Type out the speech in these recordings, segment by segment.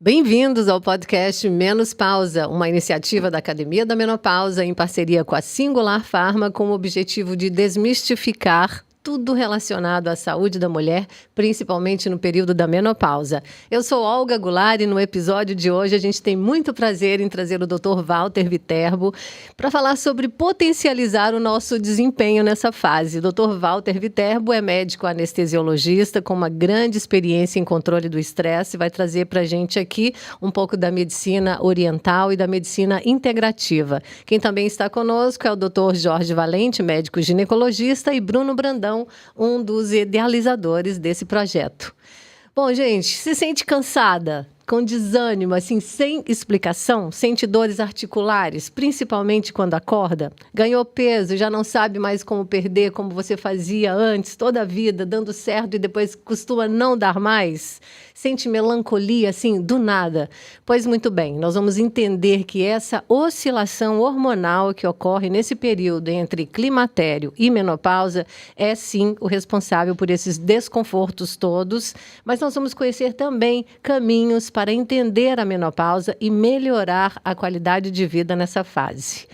Bem-vindos ao podcast Menos Pausa, uma iniciativa da Academia da Menopausa em parceria com a Singular Pharma com o objetivo de desmistificar tudo relacionado à saúde da mulher, principalmente no período da menopausa. Eu sou Olga Goulart e no episódio de hoje a gente tem muito prazer em trazer o Dr. Walter Viterbo para falar sobre potencializar o nosso desempenho nessa fase. O Dr. Walter Viterbo é médico anestesiologista com uma grande experiência em controle do estresse, vai trazer para a gente aqui um pouco da medicina oriental e da medicina integrativa. Quem também está conosco é o Dr. Jorge Valente, médico ginecologista, e Bruno Brandão, um dos idealizadores desse projeto. Bom, gente, se sente cansada, com desânimo, assim, sem explicação, sente dores articulares, principalmente quando acorda, ganhou peso, já não sabe mais como perder, como você fazia antes, toda a vida, dando certo e depois costuma não dar mais, sente melancolia, assim, do nada. Pois muito bem, nós vamos entender que essa oscilação hormonal que ocorre nesse período entre climatério e menopausa é, sim, o responsável por esses desconfortos todos, mas nós vamos conhecer também caminhos para entender a menopausa e melhorar a qualidade de vida nessa fase.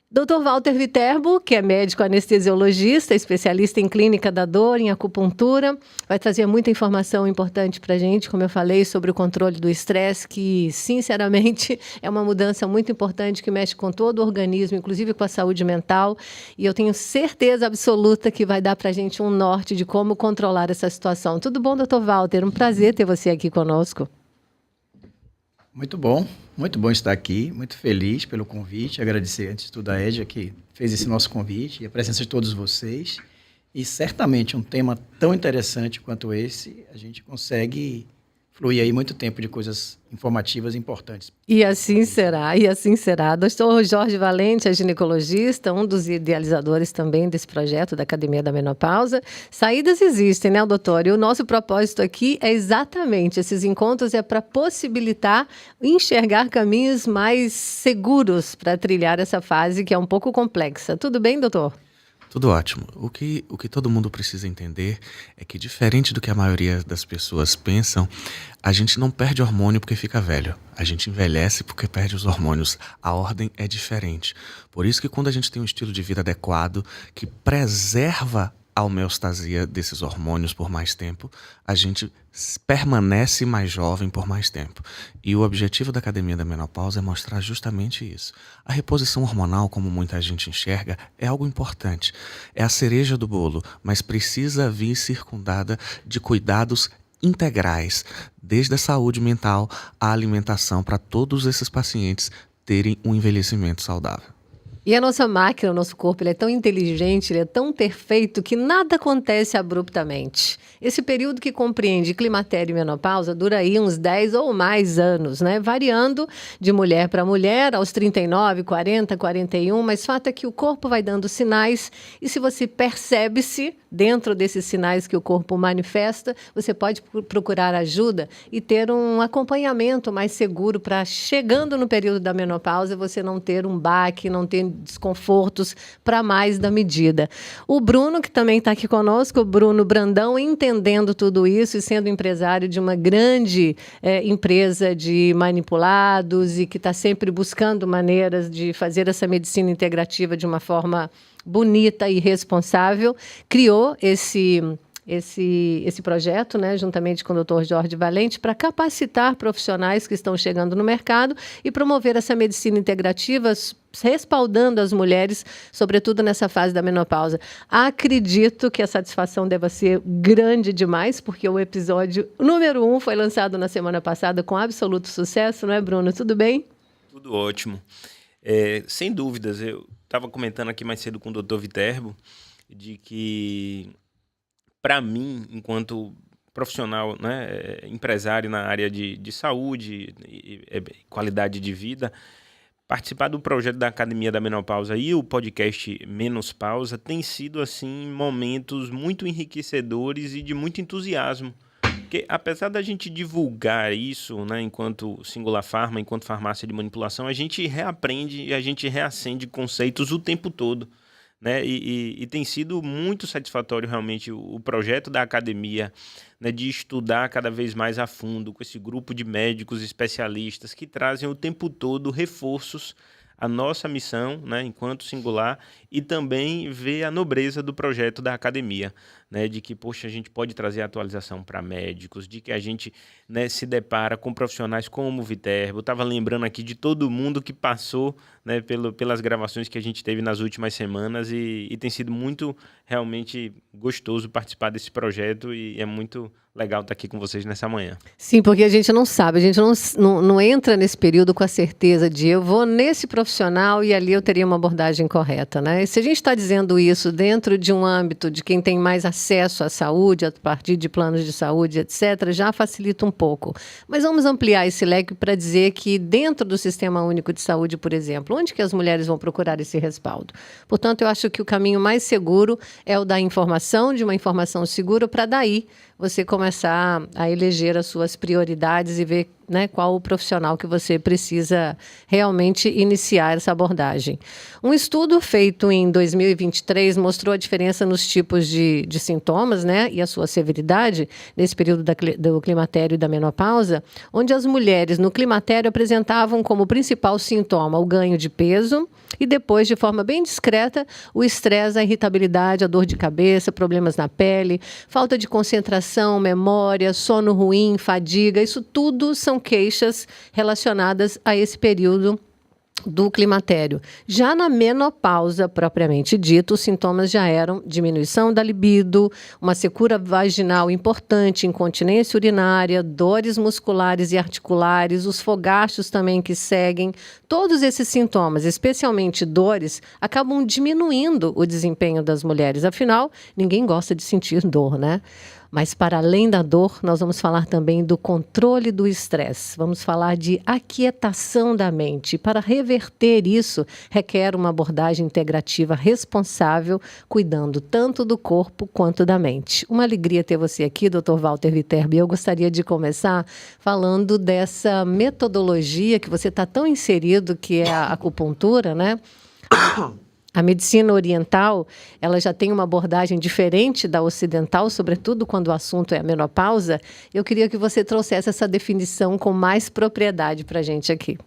Dr. Walter Viterbo, que é médico anestesiologista, especialista em clínica da dor, em acupuntura, vai trazer muita informação importante para a gente, como eu falei, sobre o controle do estresse, que, sinceramente, é uma mudança muito importante que mexe com todo o organismo, inclusive com a saúde mental, e eu tenho certeza absoluta que vai dar para a gente um norte de como controlar essa situação. Tudo bom, Dr. Walter? Um prazer ter você aqui conosco. Muito bom estar aqui, muito feliz pelo convite, agradecer antes de tudo a Edja que fez esse nosso convite e a presença de todos vocês. E certamente um tema tão interessante quanto esse, a gente consegue fluir aí muito tempo de coisas informativas e importantes. E assim será, e assim será. Doutor Jorge Valente é ginecologista, um dos idealizadores também desse projeto da Academia da Menopausa. Saídas existem, né, doutor? E o nosso propósito aqui é exatamente esses encontros, é para possibilitar enxergar caminhos mais seguros para trilhar essa fase que é um pouco complexa. Tudo bem, doutor? Tudo ótimo. O que todo mundo precisa entender é que, diferente do que a maioria das pessoas pensam, a gente não perde hormônio porque fica velho. A gente envelhece porque perde os hormônios. A ordem é diferente. Por isso que quando a gente tem um estilo de vida adequado, que preserva a homeostasia desses hormônios por mais tempo, a gente permanece mais jovem por mais tempo. E o objetivo da Academia da Menopausa é mostrar justamente isso. A reposição hormonal, como muita gente enxerga, é algo importante. É a cereja do bolo, mas precisa vir circundada de cuidados integrais, desde a saúde mental à alimentação, para todos esses pacientes terem um envelhecimento saudável. E a nossa máquina, o nosso corpo, ele é tão inteligente, ele é tão perfeito que nada acontece abruptamente. Esse período que compreende climatério e menopausa dura aí uns 10 ou mais anos, né? Variando de mulher para mulher, aos 39, 40, 41, mas fato é que o corpo vai dando sinais e se você percebe-se dentro desses sinais que o corpo manifesta, você pode procurar ajuda e ter um acompanhamento mais seguro para, chegando no período da menopausa, você não ter um baque, não ter desconfortos para mais da medida. O Bruno, que também está aqui conosco, o Bruno Brandão, entendendo tudo isso e sendo empresário de uma grande empresa de manipulados e que está sempre buscando maneiras de fazer essa medicina integrativa de uma forma bonita e responsável, criou esse projeto, né, juntamente com o Dr. Jorge Valente, para capacitar profissionais que estão chegando no mercado e promover essa medicina integrativa, respaldando as mulheres, sobretudo nessa fase da menopausa. Acredito que a satisfação deva ser grande demais, porque o episódio número 1 foi lançado na semana passada com absoluto sucesso, não é, Bruno? Tudo bem? Tudo ótimo. Sem dúvidas, eu estava comentando aqui mais cedo com o Dr. Viterbo, de que, para mim, enquanto profissional, né, empresário na área de saúde e qualidade de vida, participar do projeto da Academia da Menopausa e o podcast Menos Pausa tem sido, assim, momentos muito enriquecedores e de muito entusiasmo. Porque, apesar da gente divulgar isso, né, enquanto Singular Pharma, enquanto farmácia de manipulação, a gente reaprende e a gente reacende conceitos o tempo todo, né? E tem sido muito satisfatório realmente o projeto da academia, né, de estudar cada vez mais a fundo com esse grupo de médicos especialistas que trazem o tempo todo reforços à nossa missão, né, enquanto singular, e também ver a nobreza do projeto da academia, né, de que, poxa, a gente pode trazer atualização para médicos, de que a gente, né, se depara com profissionais como o Viterbo. Eu estava lembrando aqui de todo mundo que passou, né, pelas gravações que a gente teve nas últimas semanas e tem sido muito, realmente, gostoso participar desse projeto e é muito legal estar aqui com vocês nessa manhã. Sim, porque a gente não sabe, a gente não entra nesse período com a certeza de eu vou nesse profissional e ali eu teria uma abordagem correta, né? E se a gente está dizendo isso dentro de um âmbito de quem tem mais acesso à saúde, a partir de planos de saúde, etc., já facilita um pouco. Mas vamos ampliar esse leque para dizer que dentro do Sistema Único de Saúde, por exemplo, onde que as mulheres vão procurar esse respaldo? Portanto, eu acho que o caminho mais seguro é o da informação, de uma informação segura, para daí você começar a eleger as suas prioridades e ver, né, qual o profissional que você precisa realmente iniciar essa abordagem. Um estudo feito em 2023 mostrou a diferença nos tipos de sintomas, né, e a sua severidade nesse período do climatério e da menopausa, onde as mulheres no climatério apresentavam como principal sintoma o ganho de peso e depois, de forma bem discreta, o estresse, a irritabilidade, a dor de cabeça, problemas na pele, falta de concentração, memória, sono ruim, fadiga. Isso tudo são queixas relacionadas a esse período do climatério. Já na menopausa, propriamente dito, os sintomas já eram diminuição da libido, uma secura vaginal importante, incontinência urinária, dores musculares e articulares, os fogachos também que seguem. Todos esses sintomas, especialmente dores, acabam diminuindo o desempenho das mulheres. Afinal, ninguém gosta de sentir dor, né? Mas, para além da dor, nós vamos falar também do controle do estresse. Vamos falar de aquietação da mente. Para reverter isso, requer uma abordagem integrativa responsável, cuidando tanto do corpo quanto da mente. Uma alegria ter você aqui, Dr. Walter Viterbo. E eu gostaria de começar falando dessa metodologia que você está tão inserido, que é a acupuntura, né? A medicina oriental, ela já tem uma abordagem diferente da ocidental, sobretudo quando o assunto é a menopausa. Eu queria que você trouxesse essa definição com mais propriedade para a gente aqui.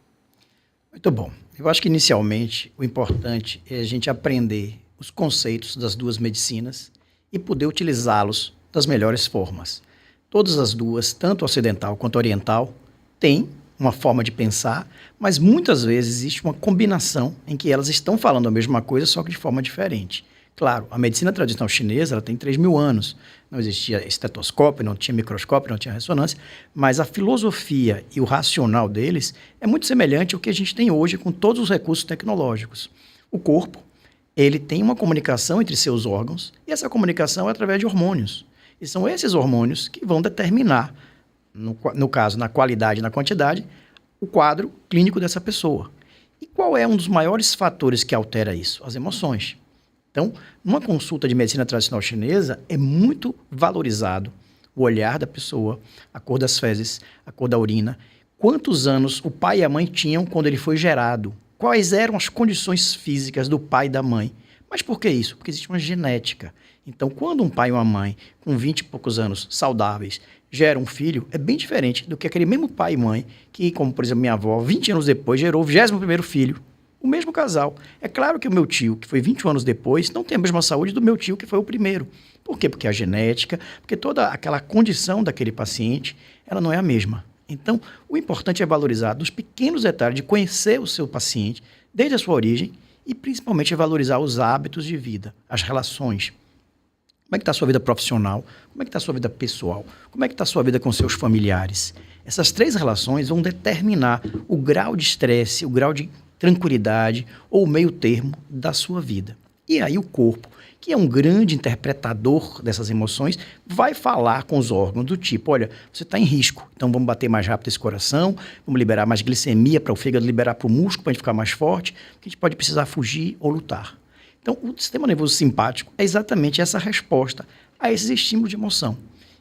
Muito bom. Eu acho que, inicialmente, o importante é a gente aprender os conceitos das duas medicinas e poder utilizá-los das melhores formas. Todas as duas, tanto ocidental quanto oriental, têm uma forma de pensar, mas muitas vezes existe uma combinação em que elas estão falando a mesma coisa, só que de forma diferente. Claro, a medicina tradicional chinesa ela tem 3.000 anos, não existia estetoscópio, não tinha microscópio, não tinha ressonância, mas a filosofia e o racional deles é muito semelhante ao que a gente tem hoje com todos os recursos tecnológicos. O corpo, ele tem uma comunicação entre seus órgãos, e essa comunicação é através de hormônios. E são esses hormônios que vão determinar, no caso, na qualidade e na quantidade, o quadro clínico dessa pessoa. E qual é um dos maiores fatores que altera isso? As emoções. Então, numa consulta de medicina tradicional chinesa, é muito valorizado o olhar da pessoa, a cor das fezes, a cor da urina, quantos anos o pai e a mãe tinham quando ele foi gerado, quais eram as condições físicas do pai e da mãe. Mas por que isso? Porque existe uma genética. Então, quando um pai e uma mãe, com 20 e poucos anos, saudáveis, gera um filho, é bem diferente do que aquele mesmo pai e mãe que, como por exemplo minha avó, 20 anos depois, gerou o 21º filho. O mesmo casal. É claro que o meu tio, que foi 21 anos depois, não tem a mesma saúde do meu tio, que foi o primeiro. Por quê? Porque a genética, porque toda aquela condição daquele paciente, ela não é a mesma. Então, o importante é valorizar dos pequenos detalhes de conhecer o seu paciente, desde a sua origem, e principalmente valorizar os hábitos de vida, as relações. Como é que está a sua vida profissional? Como é que está a sua vida pessoal? Como é que está a sua vida com seus familiares? Essas três relações vão determinar o grau de estresse, o grau de tranquilidade ou o meio termo da sua vida. E aí o corpo, que é um grande interpretador dessas emoções, vai falar com os órgãos do tipo, olha, você está em risco, então vamos bater mais rápido esse coração, vamos liberar mais glicemia para o fígado liberar para o músculo para a gente ficar mais forte, que a gente pode precisar fugir ou lutar. Então, o sistema nervoso simpático é exatamente essa resposta a esses estímulos de emoção.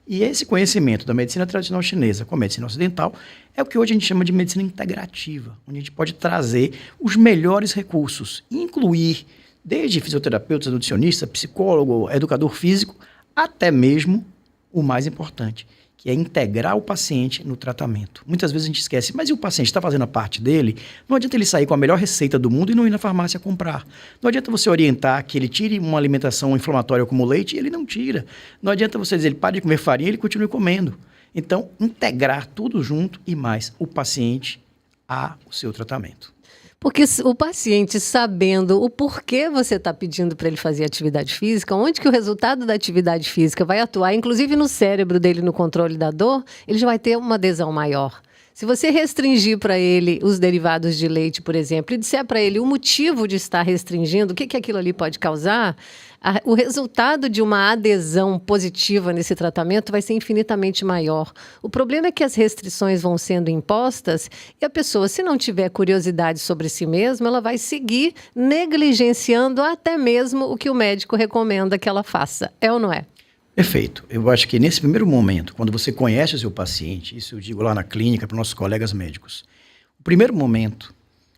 E esse conhecimento da medicina tradicional chinesa com a medicina ocidental é o que hoje a gente chama de medicina integrativa, onde a gente pode trazer os melhores recursos e incluir desde fisioterapeuta, nutricionista, psicólogo, educador físico, até mesmo o mais importante, que é integrar o paciente no tratamento. Muitas vezes a gente esquece, mas e o paciente está fazendo a parte dele? Não adianta ele sair com a melhor receita do mundo e não ir na farmácia comprar. Não adianta você orientar que ele tire uma alimentação inflamatória como leite e ele não tira. Não adianta você dizer, ele pare de comer farinha e ele continue comendo. Então, integrar tudo junto e mais o paciente ao seu tratamento. Porque o paciente, sabendo o porquê você está pedindo para ele fazer atividade física, onde que o resultado da atividade física vai atuar, inclusive no cérebro dele, no controle da dor, ele já vai ter uma adesão maior. Se você restringir para ele os derivados de leite, por exemplo, e disser para ele o motivo de estar restringindo, o que aquilo ali pode causar, o resultado de uma adesão positiva nesse tratamento vai ser infinitamente maior. O problema é que as restrições vão sendo impostas e a pessoa, se não tiver curiosidade sobre si mesma, ela vai seguir negligenciando até mesmo o que o médico recomenda que ela faça. É ou não é? Perfeito. Eu acho que nesse primeiro momento, quando você conhece o seu paciente, isso eu digo lá na clínica para nossos colegas médicos, o primeiro momento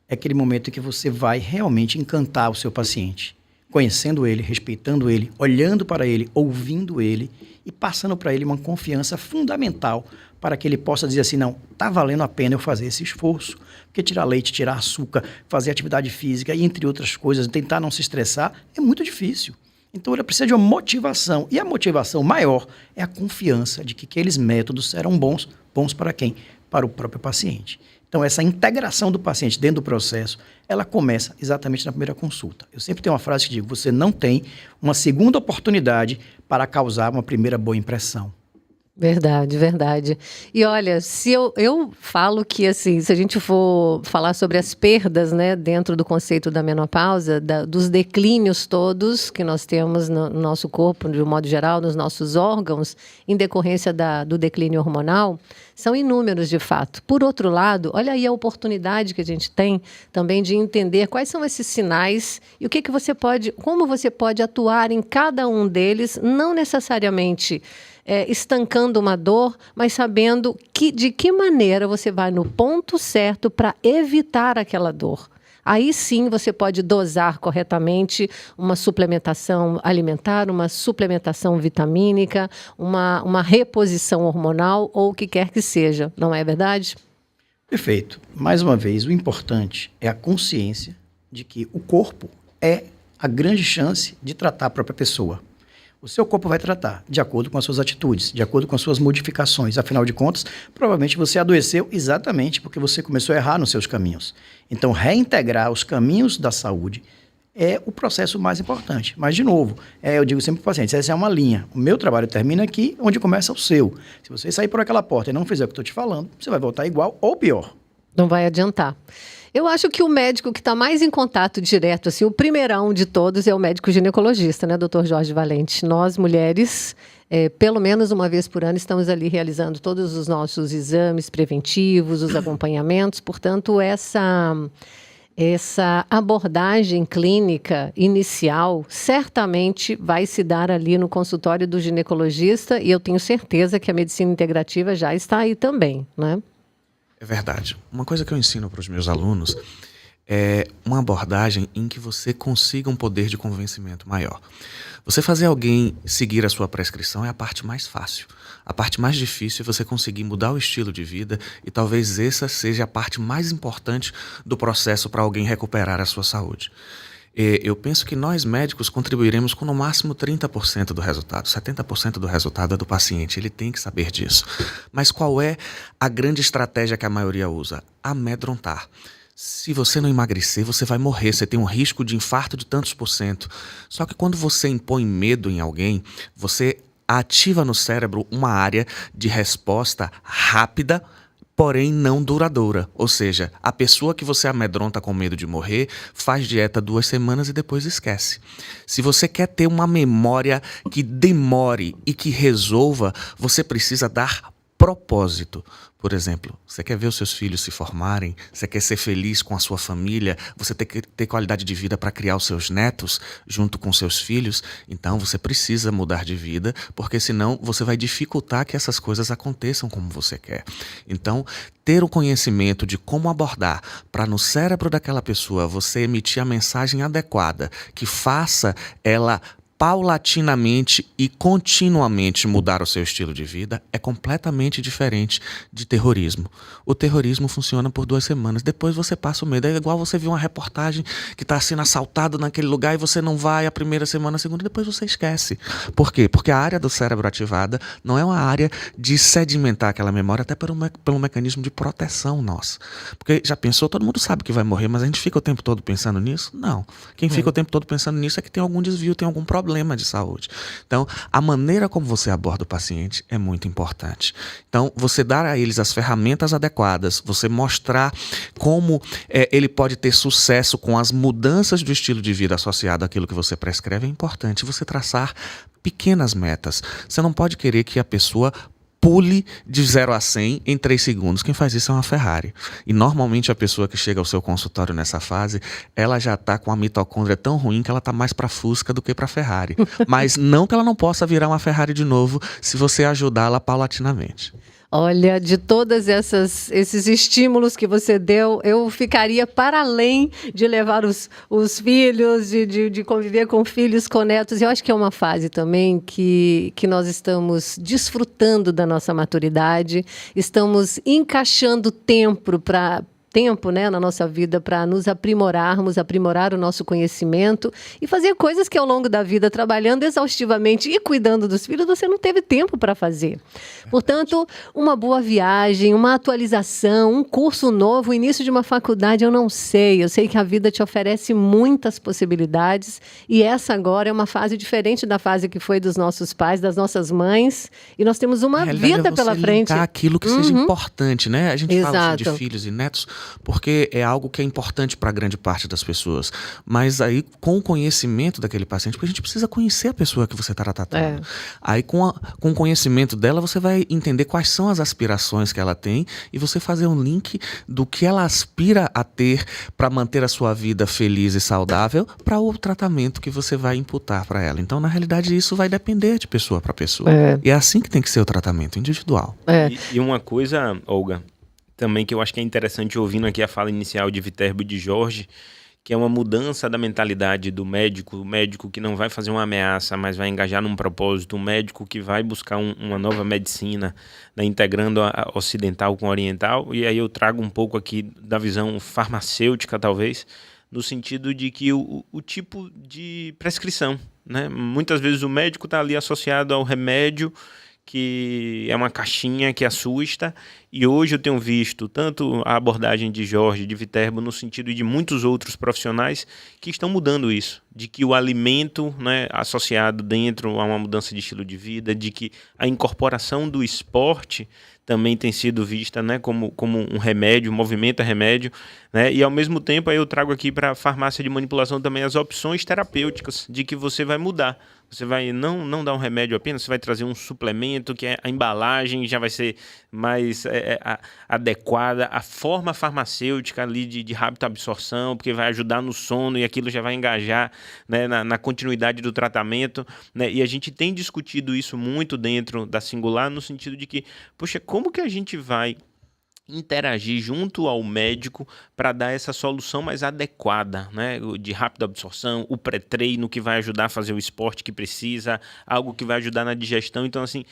é aquele momento em que você vai realmente encantar o seu paciente, conhecendo ele, respeitando ele, olhando para ele, ouvindo ele e passando para ele uma confiança fundamental para que ele possa dizer assim, não, está valendo a pena eu fazer esse esforço, porque tirar leite, tirar açúcar, fazer atividade física e entre outras coisas, tentar não se estressar, é muito difícil. Então, ele precisa de uma motivação. E a motivação maior é a confiança de que aqueles métodos serão bons. Bons para quem? Para o próprio paciente. Então, essa integração do paciente dentro do processo, ela começa exatamente na primeira consulta. Eu sempre tenho uma frase que digo, você não tem uma segunda oportunidade para causar uma primeira boa impressão. Verdade, verdade. E olha, se eu falo que, assim, se a gente for falar sobre as perdas, né, dentro do conceito da menopausa, dos declínios todos que nós temos no nosso corpo, de um modo geral, nos nossos órgãos, em decorrência do declínio hormonal, são inúmeros de fato. Por outro lado, olha aí a oportunidade que a gente tem também de entender quais são esses sinais e o que você pode, como você pode atuar em cada um deles, não necessariamente estancando uma dor, mas sabendo de que maneira você vai no ponto certo para evitar aquela dor. Aí sim você pode dosar corretamente uma suplementação alimentar, uma suplementação vitamínica, uma reposição hormonal ou o que quer que seja, não é verdade? Perfeito. Mais uma vez, o importante é a consciência de que o corpo é a grande chance de tratar a própria pessoa. O seu corpo vai tratar de acordo com as suas atitudes, de acordo com as suas modificações. Afinal de contas, provavelmente você adoeceu exatamente porque você começou a errar nos seus caminhos. Então, reintegrar os caminhos da saúde é o processo mais importante. Mas, de novo, eu digo sempre para o paciente, essa é uma linha. O meu trabalho termina aqui, onde começa o seu. Se você sair por aquela porta e não fizer o que eu estou te falando, você vai voltar igual ou pior. Não vai adiantar. Eu acho que o médico que está mais em contato direto, assim, o primeirão de todos é o médico ginecologista, né, Dr. Jorge Valente? Nós, mulheres, pelo menos uma vez por ano, estamos ali realizando todos os nossos exames preventivos, os acompanhamentos. Portanto, essa abordagem clínica inicial certamente vai se dar ali no consultório do ginecologista e eu tenho certeza que a medicina integrativa já está aí também, né? É verdade. Uma coisa que eu ensino para os meus alunos é uma abordagem em que você consiga um poder de convencimento maior. Você fazer alguém seguir a sua prescrição é a parte mais fácil. A parte mais difícil é você conseguir mudar o estilo de vida e talvez essa seja a parte mais importante do processo para alguém recuperar a sua saúde. Eu penso que nós médicos contribuiremos com no máximo 30% do resultado. 70% do resultado é do paciente, ele tem que saber disso. Mas qual é a grande estratégia que a maioria usa? Amedrontar. Se você não emagrecer, você vai morrer, você tem um risco de infarto de tantos por cento. Só que quando você impõe medo em alguém, você ativa no cérebro uma área de resposta rápida, porém não duradoura. Ou seja, a pessoa que você amedronta com medo de morrer faz dieta 2 semanas e depois esquece. Se você quer ter uma memória que demore e que resolva, você precisa dar propósito. Por exemplo, você quer ver os seus filhos se formarem? Você quer ser feliz com a sua família? Você tem que ter qualidade de vida para criar os seus netos junto com seus filhos? Então você precisa mudar de vida, porque senão você vai dificultar que essas coisas aconteçam como você quer. Então, ter o conhecimento de como abordar para no cérebro daquela pessoa você emitir a mensagem adequada, que faça ela paulatinamente e continuamente mudar o seu estilo de vida, é completamente diferente de terrorismo. O terrorismo funciona por 2 semanas, depois você passa o medo. É igual você ver uma reportagem que está sendo assaltado naquele lugar e você não vai a primeira semana, a segunda, depois você esquece. Por quê? Porque a área do cérebro ativada não é uma área de sedimentar aquela memória, até pelo mecanismo de proteção nosso. Porque já pensou, todo mundo sabe que vai morrer, mas a gente fica o tempo todo pensando nisso? Não. Quem fica o tempo todo pensando nisso é que tem algum desvio, tem algum problema de saúde. Então, a maneira como você aborda o paciente é muito importante. Então, você dar a eles as ferramentas adequadas, você mostrar como ele pode ter sucesso com as mudanças do estilo de vida associado àquilo que você prescreve é importante. Você traçar pequenas metas. Você não pode querer que a pessoa pule de 0 a 100 em 3 segundos. Quem faz isso é uma Ferrari. E normalmente a pessoa que chega ao seu consultório nessa fase, ela já está com a mitocôndria tão ruim que ela está mais para Fusca do que para Ferrari. Mas não que ela não possa virar uma Ferrari de novo se você ajudá-la paulatinamente. Olha, de todos esses estímulos que você deu, eu ficaria para além de levar os filhos, de conviver com filhos, com netos. Eu acho que é uma fase também que nós estamos desfrutando da nossa maturidade, estamos encaixando tempo, né, na nossa vida para nos aprimorarmos, aprimorar o nosso conhecimento e fazer coisas que ao longo da vida, trabalhando exaustivamente e cuidando dos filhos, você não teve tempo para fazer. Portanto, uma boa viagem, uma atualização, um curso novo, o início de uma faculdade, eu não sei. Eu sei que a vida te oferece muitas possibilidades e essa agora é uma fase diferente da fase que foi dos nossos pais, das nossas mães, e nós temos uma vida pela frente. Aquilo que seja importante, né? A gente fala assim de Exato. filhos e netos, porque é algo que é importante para grande parte das pessoas. Mas aí, com o conhecimento daquele paciente, porque a gente precisa conhecer a pessoa que você está tratando. Aí, com o conhecimento dela, você vai entender quais são as aspirações que ela tem e você fazer um link do que ela aspira a ter para manter a sua vida feliz e saudável para o tratamento que você vai imputar para ela. Então, na realidade, isso vai depender de pessoa para pessoa. E é assim que tem que ser o tratamento individual. E uma coisa, Olga, também que eu acho que é interessante, ouvindo aqui a fala inicial de Viterbo e de Jorge, que é uma mudança da mentalidade do médico, o médico que não vai fazer uma ameaça, mas vai engajar num propósito, o médico que vai buscar uma nova medicina, né, integrando a ocidental com a oriental. E aí eu trago um pouco aqui da visão farmacêutica, talvez, no sentido de que o tipo de prescrição, né? Muitas vezes o médico está ali associado ao remédio, que é uma caixinha que assusta, e hoje eu tenho visto tanto a abordagem de Jorge, de Viterbo, no sentido de muitos outros profissionais que estão mudando isso, de que o alimento, né, associado dentro a uma mudança de estilo de vida, de que a incorporação do esporte também tem sido vista, né, como um remédio, um movimento a remédio, né, e ao mesmo tempo aí eu trago aqui para a farmácia de manipulação também as opções terapêuticas, de que você vai mudar. Você vai não dar um remédio apenas, você vai trazer um suplemento, que a embalagem já vai ser mais adequada, a forma farmacêutica ali de rápida absorção, porque vai ajudar no sono e aquilo já vai engajar, né, na continuidade do tratamento, né? E a gente tem discutido isso muito dentro da Singular, no sentido de que, poxa, como que a gente vai interagir junto ao médico para dar essa solução mais adequada, né, de rápida absorção, o pré-treino que vai ajudar a fazer o esporte que precisa, algo que vai ajudar na digestão. Então, assim,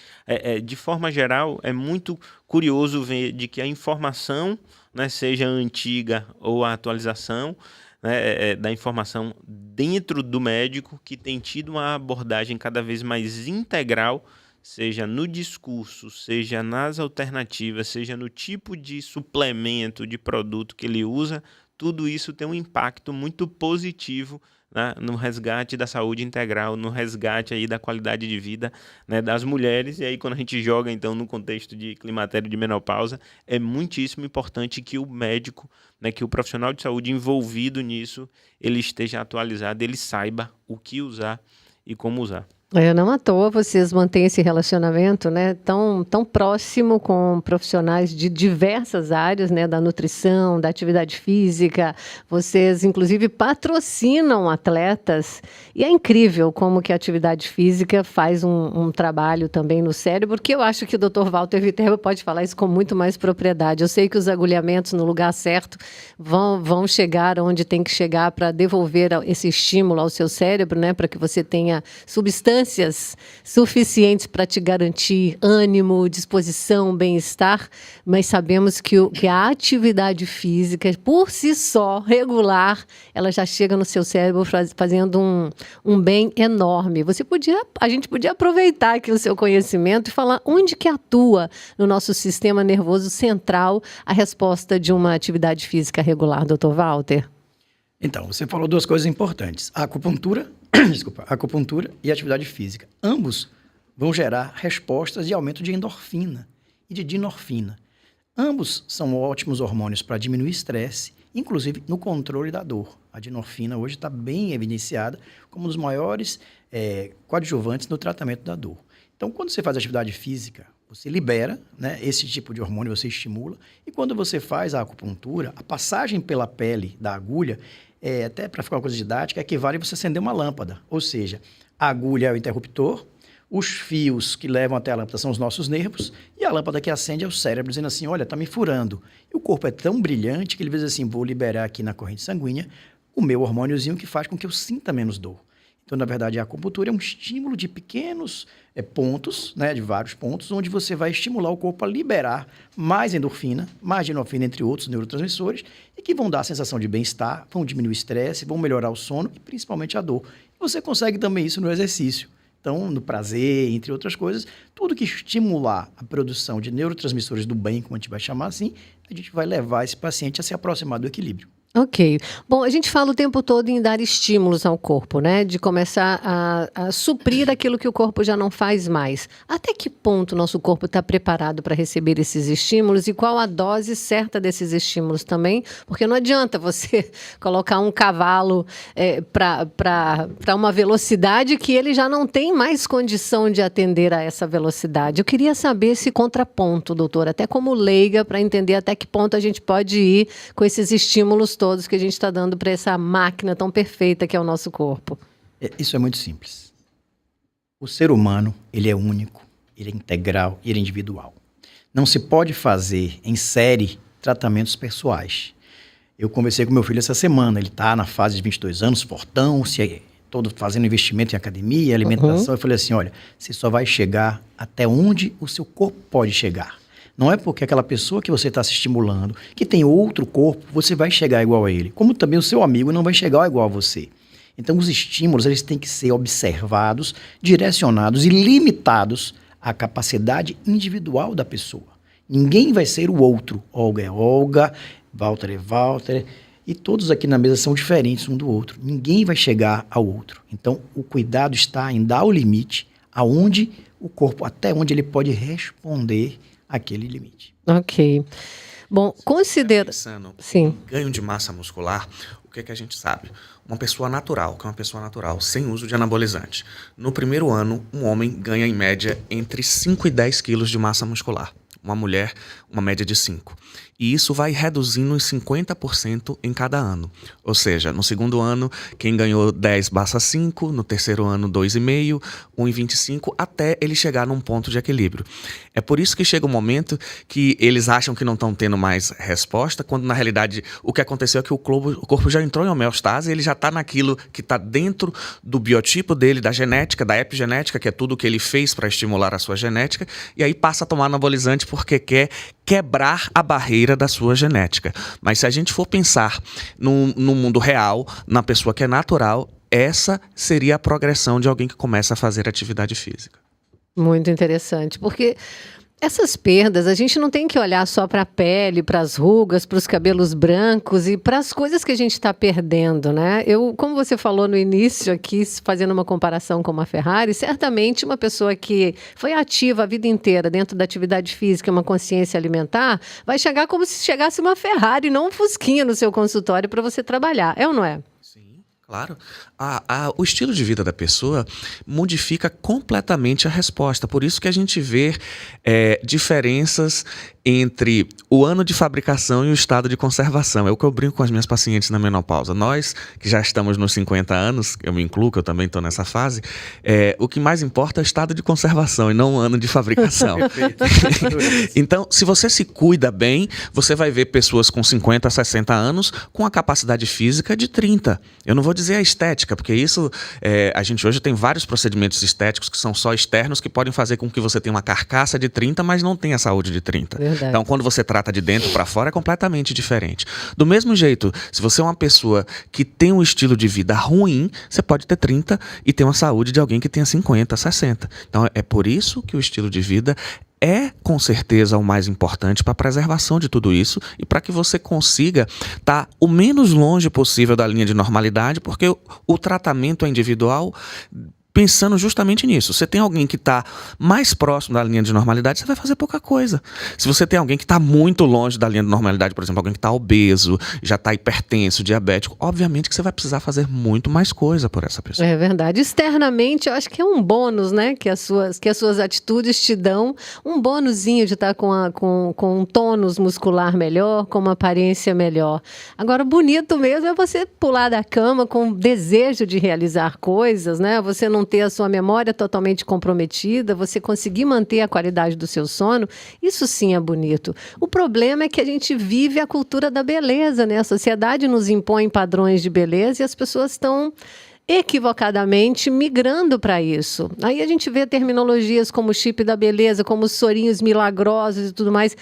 de forma geral, é muito curioso ver de que a informação, né, seja antiga ou a atualização, né, da informação dentro do médico, que tem tido uma abordagem cada vez mais integral, seja no discurso, seja nas alternativas, seja no tipo de suplemento, de produto que ele usa, tudo isso tem um impacto muito positivo, né, no resgate da saúde integral, no resgate aí da qualidade de vida, né, das mulheres. E aí quando a gente joga então no contexto de climatério de menopausa, é muitíssimo importante que o médico, né, que o profissional de saúde envolvido nisso, ele esteja atualizado, ele saiba o que usar e como usar. Não à toa vocês mantêm esse relacionamento, né, tão próximo com profissionais de diversas áreas, né, da nutrição, da atividade física. Vocês, inclusive, patrocinam atletas. E é incrível como que a atividade física faz um trabalho também no cérebro, porque eu acho que o Dr. Walter Viterbo pode falar isso com muito mais propriedade. Eu sei que os agulhamentos no lugar certo vão chegar onde tem que chegar para devolver esse estímulo ao seu cérebro, né, para que você tenha substâncias suficientes para te garantir ânimo, disposição, bem-estar, mas sabemos que a atividade física, por si só, regular, ela já chega no seu cérebro fazendo um bem enorme. A gente podia aproveitar aqui o seu conhecimento e falar onde que atua no nosso sistema nervoso central a resposta de uma atividade física regular, Dr. Walter. Então, você falou duas coisas importantes. A acupuntura, a acupuntura e a atividade física. Ambos vão gerar respostas de aumento de endorfina e de dinorfina. Ambos são ótimos hormônios para diminuir estresse, inclusive no controle da dor. A dinorfina hoje está bem evidenciada como um dos maiores coadjuvantes no tratamento da dor. Então, quando você faz atividade física, você libera, né, esse tipo de hormônio, você estimula. E quando você faz a acupuntura, a passagem pela pele da agulha, até para ficar uma coisa didática, equivale a você acender uma lâmpada. Ou seja, a agulha é o interruptor, os fios que levam até a lâmpada são os nossos nervos, e a lâmpada que acende é o cérebro, dizendo assim, olha, está me furando. E o corpo é tão brilhante que ele diz assim, vou liberar aqui na corrente sanguínea o meu hormôniozinho que faz com que eu sinta menos dor. Então, na verdade, a acupuntura é um estímulo de pequenos pontos, né, de vários pontos, onde você vai estimular o corpo a liberar mais endorfina, mais dinorfina, entre outros neurotransmissores, e que vão dar a sensação de bem-estar, vão diminuir o estresse, vão melhorar o sono e principalmente a dor. E você consegue também isso no exercício. Então, no prazer, entre outras coisas, tudo que estimular a produção de neurotransmissores do bem, como a gente vai chamar assim, a gente vai levar esse paciente a se aproximar do equilíbrio. Ok. Bom, a gente fala o tempo todo em dar estímulos ao corpo, né? De começar a suprir aquilo que o corpo já não faz mais. Até que ponto o nosso corpo está preparado para receber esses estímulos e qual a dose certa desses estímulos também? Porque não adianta você colocar um cavalo para uma velocidade que ele já não tem mais condição de atender a essa velocidade. Eu queria saber esse contraponto, doutor, até como leiga, para entender até que ponto a gente pode ir com esses estímulos todos que a gente está dando para essa máquina tão perfeita que é o nosso corpo. Isso é muito simples. O ser humano, ele é único, ele é integral e ele é individual. Não se pode fazer em série tratamentos pessoais. Eu conversei com meu filho essa semana, ele está na fase de 22 anos, fortão, todo fazendo investimento em academia, alimentação. Eu falei assim, olha, você só vai chegar até onde o seu corpo pode chegar. Não é porque aquela pessoa que você está se estimulando, que tem outro corpo, você vai chegar igual a ele. Como também o seu amigo não vai chegar igual a você. Então, os estímulos eles têm que ser observados, direcionados e limitados à capacidade individual da pessoa. Ninguém vai ser o outro. Olga é Olga, Walter é Walter. E todos aqui na mesa são diferentes um do outro. Ninguém vai chegar ao outro. Então, o cuidado está em dar o limite aonde o corpo, até onde ele pode responder aquele limite. Ok. Bom, considera... Sim. Ganho de massa muscular, o que é que a gente sabe? Uma pessoa natural, que é uma pessoa natural, sem uso de anabolizante. No primeiro ano, um homem ganha em média entre 5 e 10 quilos de massa muscular. Uma mulher, uma média de 5. E isso vai reduzindo em 50% em cada ano. Ou seja, no segundo ano, quem ganhou 10 passa 5, no terceiro ano 2,5, 1,25, até ele chegar num ponto de equilíbrio. É por isso que chega um momento que eles acham que não estão tendo mais resposta, quando na realidade o que aconteceu é que o corpo já entrou em homeostase, ele já está naquilo que está dentro do biotipo dele, da genética, da epigenética, que é tudo o que ele fez para estimular a sua genética, e aí passa a tomar anabolizante porque quer quebrar a barreira da sua genética. Mas se a gente for pensar no mundo real, na pessoa que é natural, essa seria a progressão de alguém que começa a fazer atividade física. Muito interessante, porque essas perdas, a gente não tem que olhar só para a pele, para as rugas, para os cabelos brancos e para as coisas que a gente está perdendo, né? Como você falou no início aqui, fazendo uma comparação com uma Ferrari, certamente uma pessoa que foi ativa a vida inteira dentro da atividade física, uma consciência alimentar, vai chegar como se chegasse uma Ferrari, não um Fusquinha no seu consultório para você trabalhar, é ou não é? Sim, Claro. O estilo de vida da pessoa modifica completamente a resposta. Por isso que a gente vê diferenças entre o ano de fabricação e o estado de conservação. É o que eu brinco com as minhas pacientes na menopausa. Nós, que já estamos nos 50 anos, eu me incluo, que eu também estou nessa fase, o que mais importa é o estado de conservação e não o ano de fabricação. Então, se você se cuida bem, você vai ver pessoas com 50, 60 anos com a capacidade física de 30. Eu não vou dizer a estética, porque isso, a gente hoje tem vários procedimentos estéticos que são só externos, que podem fazer com que você tenha uma carcaça de 30, mas não tenha saúde de 30. Verdade. Então, quando você trata de dentro para fora, é completamente diferente. Do mesmo jeito, se você é uma pessoa que tem um estilo de vida ruim, você pode ter 30 e ter uma saúde de alguém que tenha 50, 60. Então, é por isso que o estilo de vida é, com certeza, o mais importante para a preservação de tudo isso e para que você consiga estar o menos longe possível da linha de normalidade, porque o tratamento é individual, pensando justamente nisso. Você tem alguém que está mais próximo da linha de normalidade, você vai fazer pouca coisa. Se você tem alguém que está muito longe da linha de normalidade, por exemplo, alguém que está obeso, já está hipertenso, diabético, obviamente que você vai precisar fazer muito mais coisa por essa pessoa. É verdade. Externamente, eu acho que é um bônus, né? Que as suas atitudes te dão um bônusinho de estar com um tônus muscular melhor, com uma aparência melhor. Agora, bonito mesmo é você pular da cama com desejo de realizar coisas, né? Você não ter a sua memória totalmente comprometida, você conseguir manter a qualidade do seu sono, isso sim é bonito. O problema é que a gente vive a cultura da beleza, né? A sociedade nos impõe padrões de beleza e as pessoas estão equivocadamente migrando para isso. Aí a gente vê terminologias como chip da beleza, como sorinhos milagrosos e tudo mais.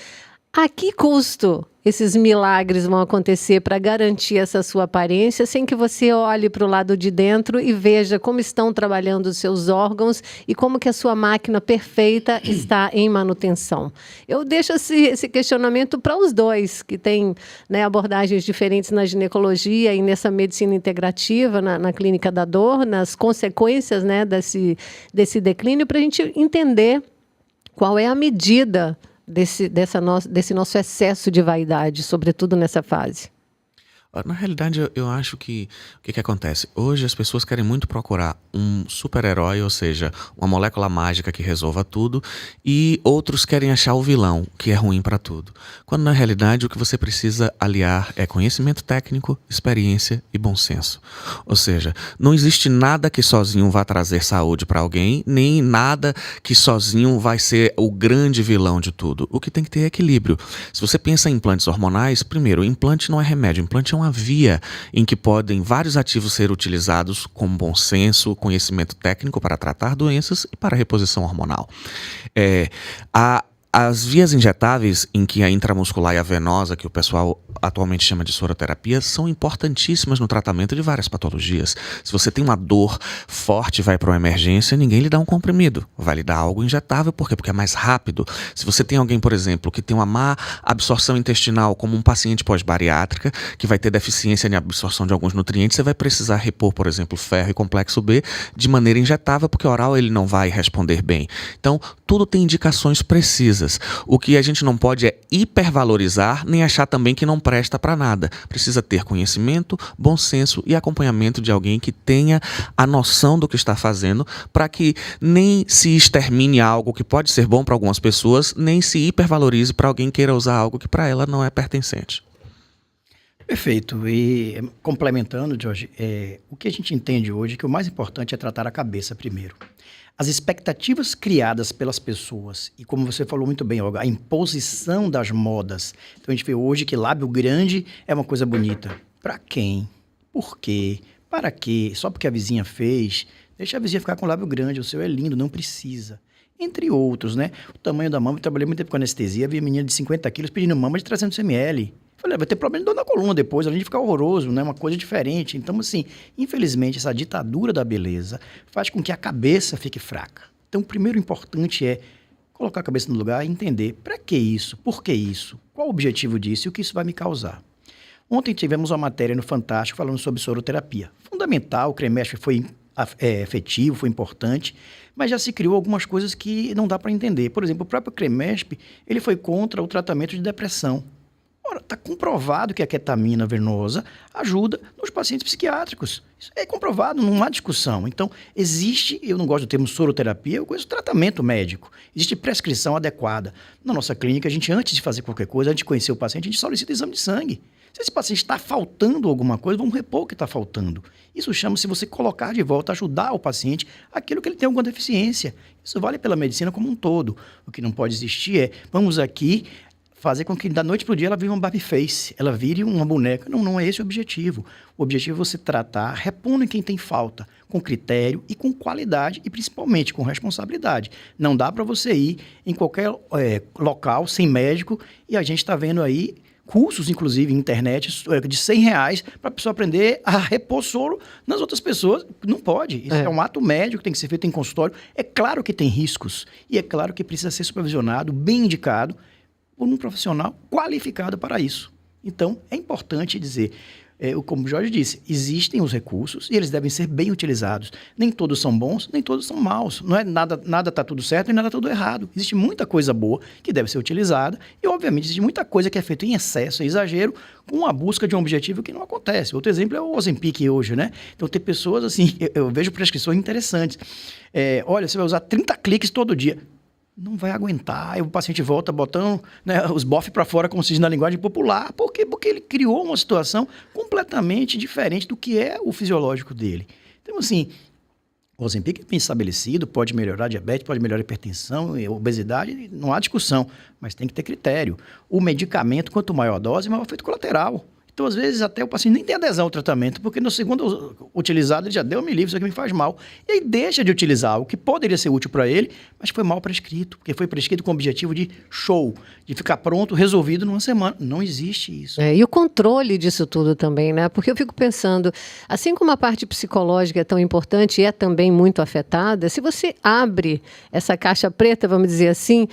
A que custo esses milagres vão acontecer para garantir essa sua aparência sem que você olhe para o lado de dentro e veja como estão trabalhando os seus órgãos e como que a sua máquina perfeita está em manutenção? Eu deixo esse questionamento para os dois, que têm, né, abordagens diferentes na ginecologia e nessa medicina integrativa, na clínica da dor, nas consequências, né, desse declínio, para a gente entender qual é a medida desse nosso excesso de vaidade, sobretudo nessa fase. Na realidade, eu acho que o que acontece? Hoje as pessoas querem muito procurar um super-herói, ou seja, uma molécula mágica que resolva tudo, e outros querem achar o vilão, que é ruim para tudo. Quando na realidade o que você precisa aliar é conhecimento técnico, experiência e bom senso. Ou seja, não existe nada que sozinho vá trazer saúde para alguém, nem nada que sozinho vai ser o grande vilão de tudo. O que tem que ter é equilíbrio. Se você pensa em implantes hormonais, primeiro, o implante não é remédio, o implante é uma via em que podem vários ativos ser utilizados com bom senso, conhecimento técnico para tratar doenças e para reposição hormonal. As vias injetáveis, em que a intramuscular e a venosa, que o pessoal atualmente chama de soroterapia, são importantíssimas no tratamento de várias patologias. Se você tem uma dor forte e vai para uma emergência, ninguém lhe dá um comprimido. Vai lhe dar algo injetável, por quê? Porque é mais rápido. Se você tem alguém, por exemplo, que tem uma má absorção intestinal, como um paciente pós-bariátrica, que vai ter deficiência de absorção de alguns nutrientes, você vai precisar repor, por exemplo, ferro e complexo B de maneira injetável, porque oral ele não vai responder bem. Então, tudo tem indicações precisas. O que a gente não pode é hipervalorizar, nem achar também que não presta para nada. Precisa ter conhecimento, bom senso e acompanhamento de alguém que tenha a noção do que está fazendo, para que nem se extermine algo que pode ser bom para algumas pessoas, nem se hipervalorize para alguém que queira usar algo que para ela não é pertencente. Perfeito. E complementando, Jorge, o que a gente entende hoje é que o mais importante é tratar a cabeça primeiro. As expectativas criadas pelas pessoas, e como você falou muito bem, Olga, a imposição das modas. Então a gente vê hoje que lábio grande é uma coisa bonita. Para quem? Por quê? Para quê? Só porque a vizinha fez? Deixa a vizinha ficar com o lábio grande, o seu é lindo, não precisa. Entre outros, né? O tamanho da mama, eu trabalhei muito tempo com anestesia, havia menina de 50 quilos pedindo mama de 300 ml. Falei, vai ter problema de dor na coluna depois, além de ficar horroroso, né? Uma coisa diferente. Então, assim, infelizmente, essa ditadura da beleza faz com que a cabeça fique fraca. Então, o primeiro importante é colocar a cabeça no lugar e entender para que isso, por que isso, qual o objetivo disso e o que isso vai me causar. Ontem tivemos uma matéria no Fantástico falando sobre soroterapia. Fundamental, o CREMESP foi efetivo, foi importante, mas já se criou algumas coisas que não dá para entender. Por exemplo, o próprio CREMESP, ele foi contra o tratamento de depressão. Ora, está comprovado que a ketamina venosa ajuda nos pacientes psiquiátricos. Isso é comprovado, não há discussão. Então, existe, eu não gosto do termo soroterapia, eu conheço tratamento médico. Existe prescrição adequada. Na nossa clínica, a gente, antes de fazer qualquer coisa, antes de conhecer o paciente, a gente solicita exame de sangue. Se esse paciente está faltando alguma coisa, vamos repor o que está faltando. Isso chama-se você colocar de volta, ajudar o paciente aquilo que ele tem alguma deficiência. Isso vale pela medicina como um todo. O que não pode existir é, vamos aqui fazer com que da noite para o dia ela vire uma baby face, ela vire uma boneca. Não, não é esse o objetivo. O objetivo é você tratar, repondo em quem tem falta, com critério e com qualidade e principalmente com responsabilidade. Não dá para você ir em qualquer local sem médico e a gente está vendo aí cursos, inclusive, em internet, de R$100 para a pessoa aprender a repor soro nas outras pessoas. Não pode. Isso é um ato médico que tem que ser feito em consultório. É claro que tem riscos e é claro que precisa ser supervisionado, bem indicado, por um profissional qualificado para isso. Então, é importante dizer, como o Jorge disse, existem os recursos e eles devem ser bem utilizados. Nem todos são bons, nem todos são maus. Não é nada está tudo certo e nada tudo errado. Existe muita coisa boa que deve ser utilizada e, obviamente, existe muita coisa que é feita em excesso, em exagero, com a busca de um objetivo que não acontece. Outro exemplo é o Ozempic hoje, né? Então, tem pessoas assim, eu vejo prescrições interessantes. Olha, você vai usar 30 cliques todo dia. Não vai aguentar, e o paciente volta botando, né, os bofs para fora, como se diz na linguagem popular. Por quê? Porque ele criou uma situação completamente diferente do que é o fisiológico dele. Então, assim, o Ozempic é bem estabelecido, pode melhorar a diabetes, pode melhorar a hipertensão e a obesidade, não há discussão, mas tem que ter critério. O medicamento, quanto maior a dose, maior o efeito colateral. Então, às vezes, até o paciente nem tem adesão ao tratamento, porque no segundo utilizado ele já deu, me livre, isso aqui me faz mal. E aí deixa de utilizar algo que poderia ser útil para ele, mas foi mal prescrito, porque foi prescrito com o objetivo de show, de ficar pronto, resolvido numa semana. Não existe isso. E o controle disso tudo também, né? Porque eu fico pensando, assim como a parte psicológica é tão importante e é também muito afetada, se você abre essa caixa preta, vamos dizer assim,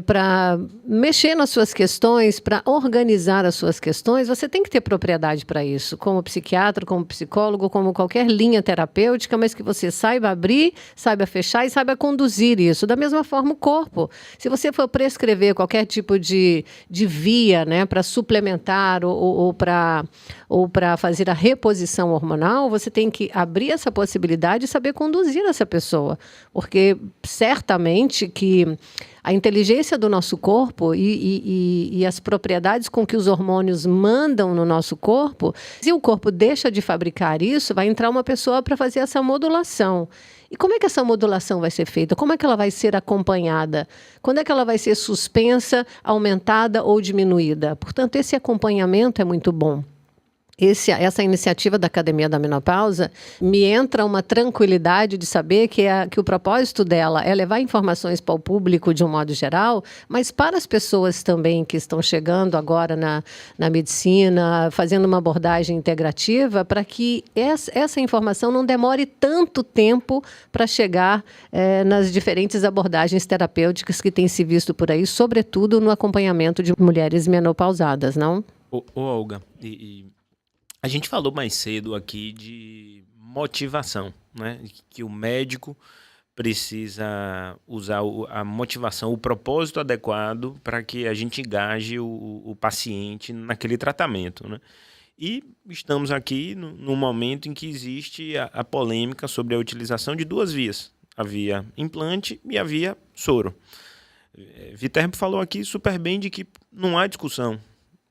para mexer nas suas questões, para organizar as suas questões, você tem que ter propriedade para isso, como psiquiatra, como psicólogo, como qualquer linha terapêutica, mas que você saiba abrir, saiba fechar e saiba conduzir isso. Da mesma forma, o corpo. Se você for prescrever qualquer tipo de via, né, para suplementar ou para fazer a reposição hormonal, você tem que abrir essa possibilidade e saber conduzir essa pessoa. Porque certamente que a inteligência do nosso corpo e as propriedades com que os hormônios mandam no nosso corpo, se o corpo deixa de fabricar isso, vai entrar uma pessoa para fazer essa modulação. E como é que essa modulação vai ser feita? Como é que ela vai ser acompanhada? Quando é que ela vai ser suspensa, aumentada ou diminuída? Portanto, esse acompanhamento é muito bom. Essa iniciativa da Academia da Menopausa me entra uma tranquilidade de saber que o propósito dela é levar informações para o público de um modo geral, mas para as pessoas também que estão chegando agora na medicina, fazendo uma abordagem integrativa, para que essa informação não demore tanto tempo para chegar nas diferentes abordagens terapêuticas que têm se visto por aí, sobretudo no acompanhamento de mulheres menopausadas, não? Olga, a gente falou mais cedo aqui de motivação, né? Que o médico precisa usar a motivação, o propósito adequado para que a gente engaje o paciente naquele tratamento, né? E estamos aqui no momento em que existe a polêmica sobre a utilização de duas vias, a via implante e a via soro. Viterbo falou aqui super bem de que não há discussão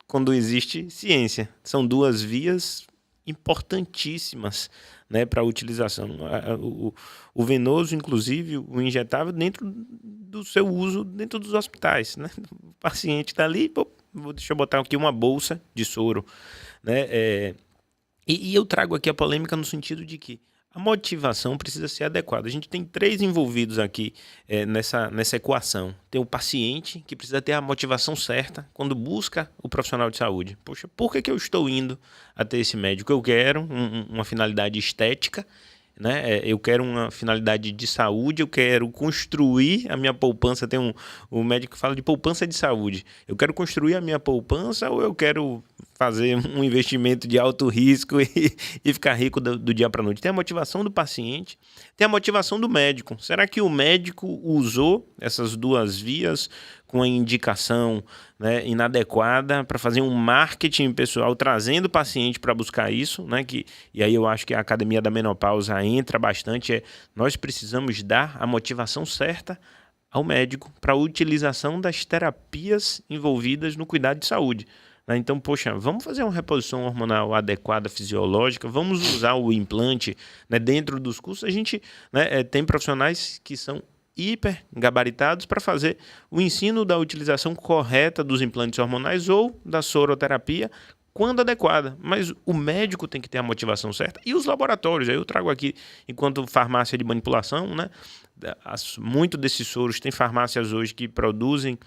quando existe ciência. São duas vias importantíssimas, né, para a utilização. O venoso, inclusive, o injetável, dentro do seu uso dentro dos hospitais, né? O paciente está ali, deixa eu botar aqui uma bolsa de soro, né? E eu trago aqui a polêmica no sentido de que a motivação precisa ser adequada. A gente tem três envolvidos aqui nessa equação. Tem o paciente, que precisa ter a motivação certa quando busca o profissional de saúde. Poxa, por que eu estou indo até esse médico? Eu quero uma finalidade estética, né? Eu quero uma finalidade de saúde, eu quero construir a minha poupança. Tem um médico que fala de poupança de saúde. Eu quero construir a minha poupança ou eu quero fazer um investimento de alto risco e ficar rico do dia para a noite. Tem a motivação do paciente, tem a motivação do médico. Será que o médico usou essas duas vias com a indicação, né, inadequada para fazer um marketing pessoal, trazendo o paciente para buscar isso, né, e aí eu acho que a Academia da Menopausa entra bastante, nós precisamos dar a motivação certa ao médico para a utilização das terapias envolvidas no cuidado de saúde. Então, poxa, vamos fazer uma reposição hormonal adequada, fisiológica, vamos usar o implante, né, dentro dos cursos. A gente, né, tem profissionais que são hiper gabaritados para fazer o ensino da utilização correta dos implantes hormonais ou da soroterapia quando adequada. Mas o médico tem que ter a motivação certa e os laboratórios. Aí eu trago aqui, enquanto farmácia de manipulação, né, muito desses soros, tem farmácias hoje que produzem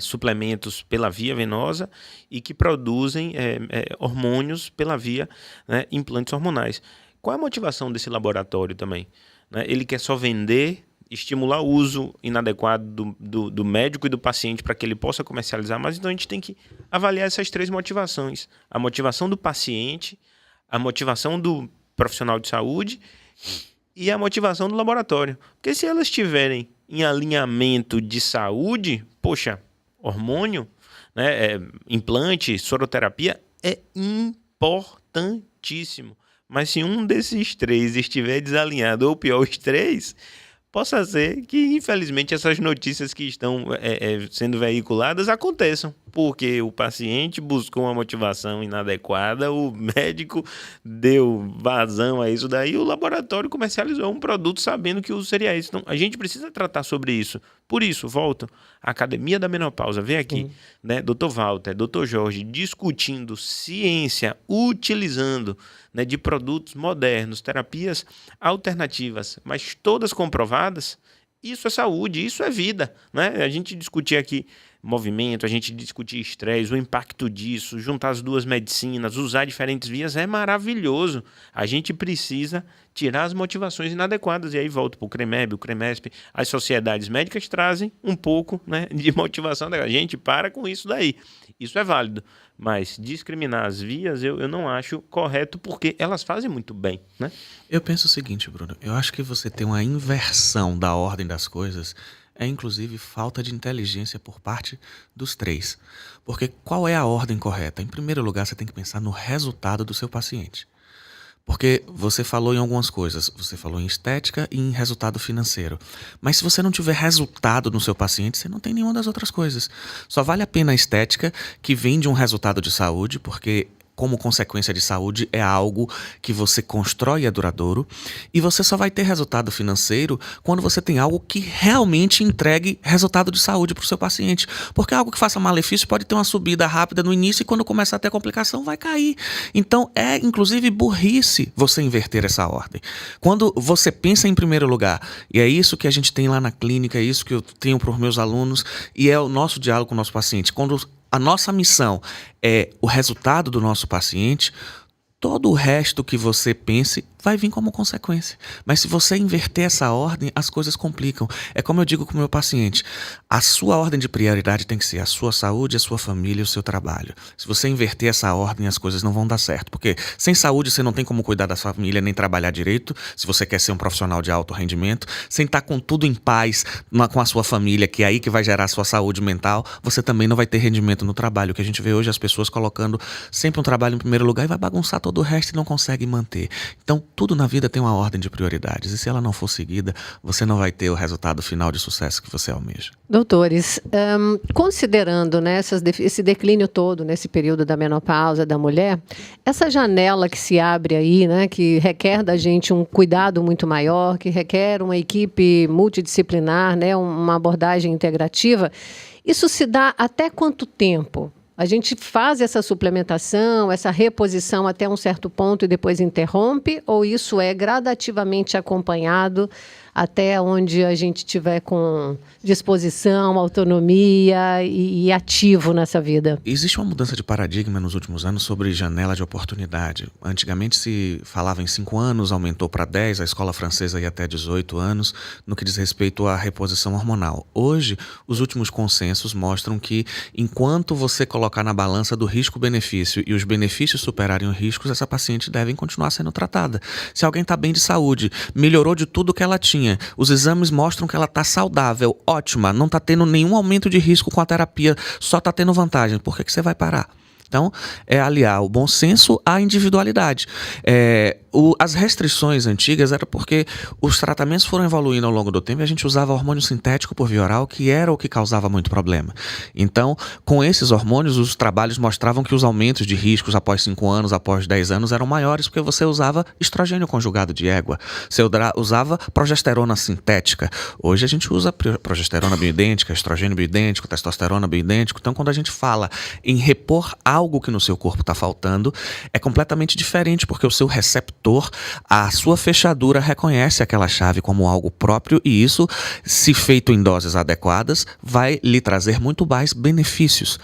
suplementos pela via venosa e que produzem hormônios pela via, né, implantes hormonais. Qual é a motivação desse laboratório também? Né? Ele quer só vender, estimular o uso inadequado do médico e do paciente para que ele possa comercializar, mas então a gente tem que avaliar essas três motivações. A motivação do paciente, a motivação do profissional de saúde e a motivação do laboratório. Porque se elas estiverem em alinhamento de saúde, poxa, hormônio, né, implante, soroterapia é importantíssimo. Mas se um desses três estiver desalinhado, ou pior, os três, possa ser que, infelizmente, essas notícias que estão sendo veiculadas aconteçam, porque o paciente buscou uma motivação inadequada, o médico deu vazão a isso daí, o laboratório comercializou um produto sabendo que o uso seria isso. Então, a gente precisa tratar sobre isso. Por isso, volto, a Academia da Menopausa, vem aqui, né, Dr. Walter, Dr. Jorge, discutindo ciência, utilizando, né, de produtos modernos, terapias alternativas, mas todas comprovadas. Isso é saúde, isso é vida, né? A gente discutir aqui movimento, a gente discutir estresse, o impacto disso, juntar as duas medicinas, usar diferentes vias, é maravilhoso. A gente precisa tirar as motivações inadequadas. E aí volto para o CREMEB, o CREMESP, as sociedades médicas trazem um pouco, né, de motivação. A gente para com isso daí. Isso é válido. Mas discriminar as vias eu não acho correto, porque elas fazem muito bem, né? Eu penso o seguinte, Bruno, eu acho que você tem uma inversão da ordem das coisas, inclusive falta de inteligência por parte dos três. Porque qual é a ordem correta? Em primeiro lugar, você tem que pensar no resultado do seu paciente. Porque você falou em algumas coisas, você falou em estética e em resultado financeiro. Mas se você não tiver resultado no seu paciente, você não tem nenhuma das outras coisas. Só vale a pena a estética, que vem de um resultado de saúde, porque como consequência de saúde é algo que você constrói e é duradouro, e você só vai ter resultado financeiro quando você tem algo que realmente entregue resultado de saúde para o seu paciente, porque algo que faça malefício pode ter uma subida rápida no início e quando começar a ter complicação vai cair. Então é inclusive burrice você inverter essa ordem. Quando você pensa em primeiro lugar, e é isso que a gente tem lá na clínica, é isso que eu tenho para os meus alunos, e é o nosso diálogo com o nosso paciente, quando a nossa missão é o resultado do nosso paciente, todo o resto que você pense vai vir como consequência. Mas se você inverter essa ordem, as coisas complicam. É como eu digo com o meu paciente, a sua ordem de prioridade tem que ser a sua saúde, a sua família e o seu trabalho. Se você inverter essa ordem, as coisas não vão dar certo. Porque sem saúde você não tem como cuidar da sua família nem trabalhar direito, se você quer ser um profissional de alto rendimento. Sem estar com tudo em paz com a sua família, que é aí que vai gerar a sua saúde mental, você também não vai ter rendimento no trabalho. O que a gente vê hoje, as pessoas colocando sempre um trabalho em primeiro lugar e vai bagunçar todo o resto e não consegue manter. Então, tudo na vida tem uma ordem de prioridades, e se ela não for seguida, você não vai ter o resultado final de sucesso que você almeja. Doutores, considerando, né, esse declínio todo nesse período da menopausa da mulher, essa janela que se abre aí, né, que requer da gente um cuidado muito maior, que requer uma equipe multidisciplinar, né, uma abordagem integrativa, isso se dá até quanto tempo? A gente faz essa suplementação, essa reposição até um certo ponto e depois interrompe? Ou isso é gradativamente acompanhado até onde a gente tiver com disposição, autonomia e ativo nessa vida. Existe uma mudança de paradigma nos últimos anos sobre janela de oportunidade. Antigamente se falava em 5 anos, aumentou para 10, a escola francesa ia até 18 anos, no que diz respeito à reposição hormonal. Hoje, os últimos consensos mostram que enquanto você colocar na balança do risco-benefício e os benefícios superarem os riscos, essa paciente deve continuar sendo tratada. Se alguém está bem de saúde, melhorou de tudo que ela tinha, os exames mostram que ela está saudável, ótima, não está tendo nenhum aumento de risco com a terapia, só está tendo vantagem, por que você vai parar? Então, é aliar o bom senso à individualidade. As restrições antigas eram porque os tratamentos foram evoluindo ao longo do tempo e a gente usava hormônio sintético por via oral, que era o que causava muito problema. Então, com esses hormônios, os trabalhos mostravam que os aumentos de riscos após 5 anos, após 10 anos, eram maiores porque você usava estrogênio conjugado de égua. Você usava progesterona sintética. Hoje a gente usa progesterona bioidêntica, estrogênio bioidêntico, testosterona bioidêntico. Então, quando a gente fala em repor algo que no seu corpo está faltando, é completamente diferente, porque o seu receptor, a sua fechadura reconhece aquela chave como algo próprio e isso, se feito em doses adequadas, vai lhe trazer muito mais benefícios.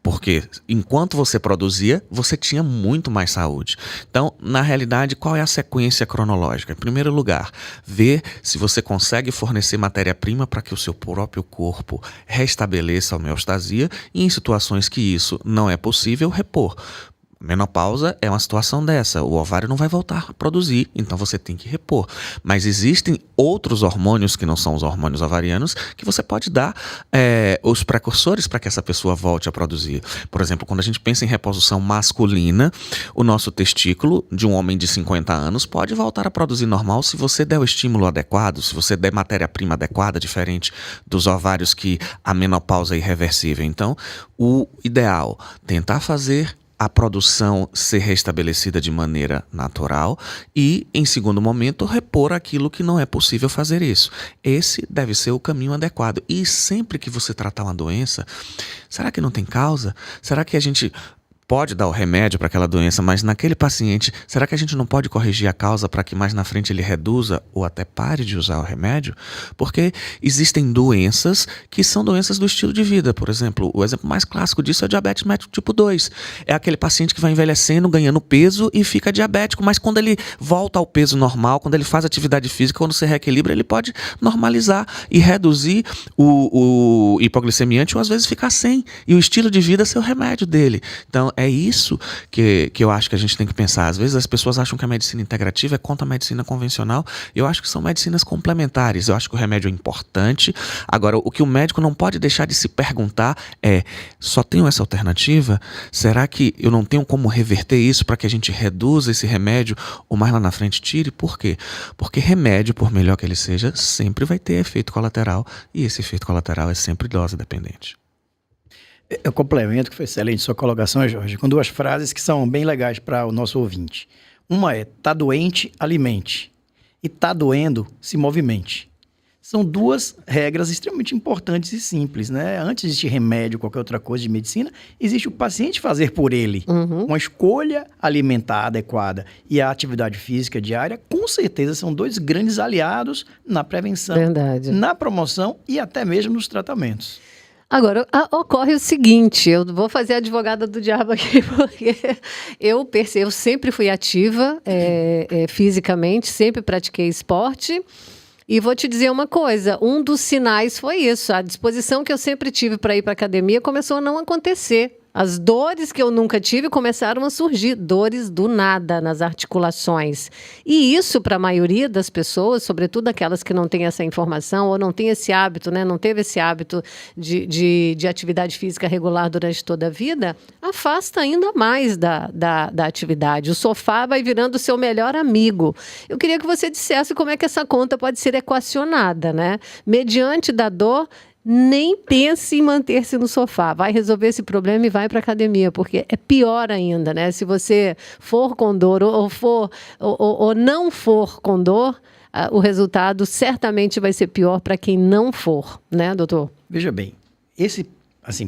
Porque enquanto você produzia, você tinha muito mais saúde. Então, na realidade, qual é a sequência cronológica? Em primeiro lugar, ver se você consegue fornecer matéria-prima para que o seu próprio corpo restabeleça a homeostasia e em situações que isso não é possível, repor. Menopausa é uma situação dessa, o ovário não vai voltar a produzir, então você tem que repor. Mas existem outros hormônios que não são os hormônios ovarianos que você pode dar os precursores para que essa pessoa volte a produzir. Por exemplo, quando a gente pensa em reposição masculina, o nosso testículo de um homem de 50 anos pode voltar a produzir normal se você der o estímulo adequado, se você der matéria-prima adequada, diferente dos ovários que a menopausa é irreversível. Então, o ideal, tentar fazer a produção ser restabelecida de maneira natural e, em segundo momento, repor aquilo que não é possível fazer isso. Esse deve ser o caminho adequado. E sempre que você tratar uma doença, será que não tem causa? Será que a gente pode dar o remédio para aquela doença, mas naquele paciente, será que a gente não pode corrigir a causa para que mais na frente ele reduza ou até pare de usar o remédio? Porque existem doenças que são doenças do estilo de vida. Por exemplo, o exemplo mais clássico disso é o diabetes mellitus tipo 2. É aquele paciente que vai envelhecendo, ganhando peso e fica diabético, mas quando ele volta ao peso normal, quando ele faz atividade física, quando se reequilibra, ele pode normalizar e reduzir o hipoglicemiante ou às vezes ficar sem. E o estilo de vida ser o remédio dele. Então, é isso que eu acho que a gente tem que pensar. Às vezes as pessoas acham que a medicina integrativa é contra a medicina convencional. Eu acho que são medicinas complementares. Eu acho que o remédio é importante. Agora, o que o médico não pode deixar de se perguntar é: só tenho essa alternativa? Será que eu não tenho como reverter isso para que a gente reduza esse remédio ou mais lá na frente tire? Por quê? Porque remédio, por melhor que ele seja, sempre vai ter efeito colateral. E esse efeito colateral é sempre dose dependente. Eu complemento, que foi excelente sua colocação, Jorge, com 2 frases que são bem legais para o nosso ouvinte. Uma é: tá doente, alimente. E tá doendo, se movimente. São 2 regras extremamente importantes e simples, né? Antes de existir remédio, qualquer outra coisa de medicina, existe o paciente fazer por ele. Uma escolha alimentar adequada e a atividade física diária, com certeza, são 2 grandes aliados na prevenção, Verdade. na promoção e até mesmo nos tratamentos. Agora, ocorre o seguinte, eu vou fazer a advogada do diabo aqui, porque eu sempre fui ativa fisicamente, sempre pratiquei esporte. E vou te dizer uma coisa, um dos sinais foi isso, a disposição que eu sempre tive para ir para a academia começou a não acontecer. As dores que eu nunca tive começaram a surgir, dores do nada nas articulações. E isso, para a maioria das pessoas, sobretudo aquelas que não têm essa informação ou não têm esse hábito, né, não teve esse hábito de atividade física regular durante toda a vida, afasta ainda mais da atividade. O sofá vai virando o seu melhor amigo. Eu queria que você dissesse como é que essa conta pode ser equacionada, né? Mediante da dor, nem pense em manter-se no sofá. Vai resolver esse problema e vai para a academia, porque é pior ainda, né? Se você for com dor ou não for com dor, o resultado certamente vai ser pior para quem não for, né, doutor? Veja bem, esse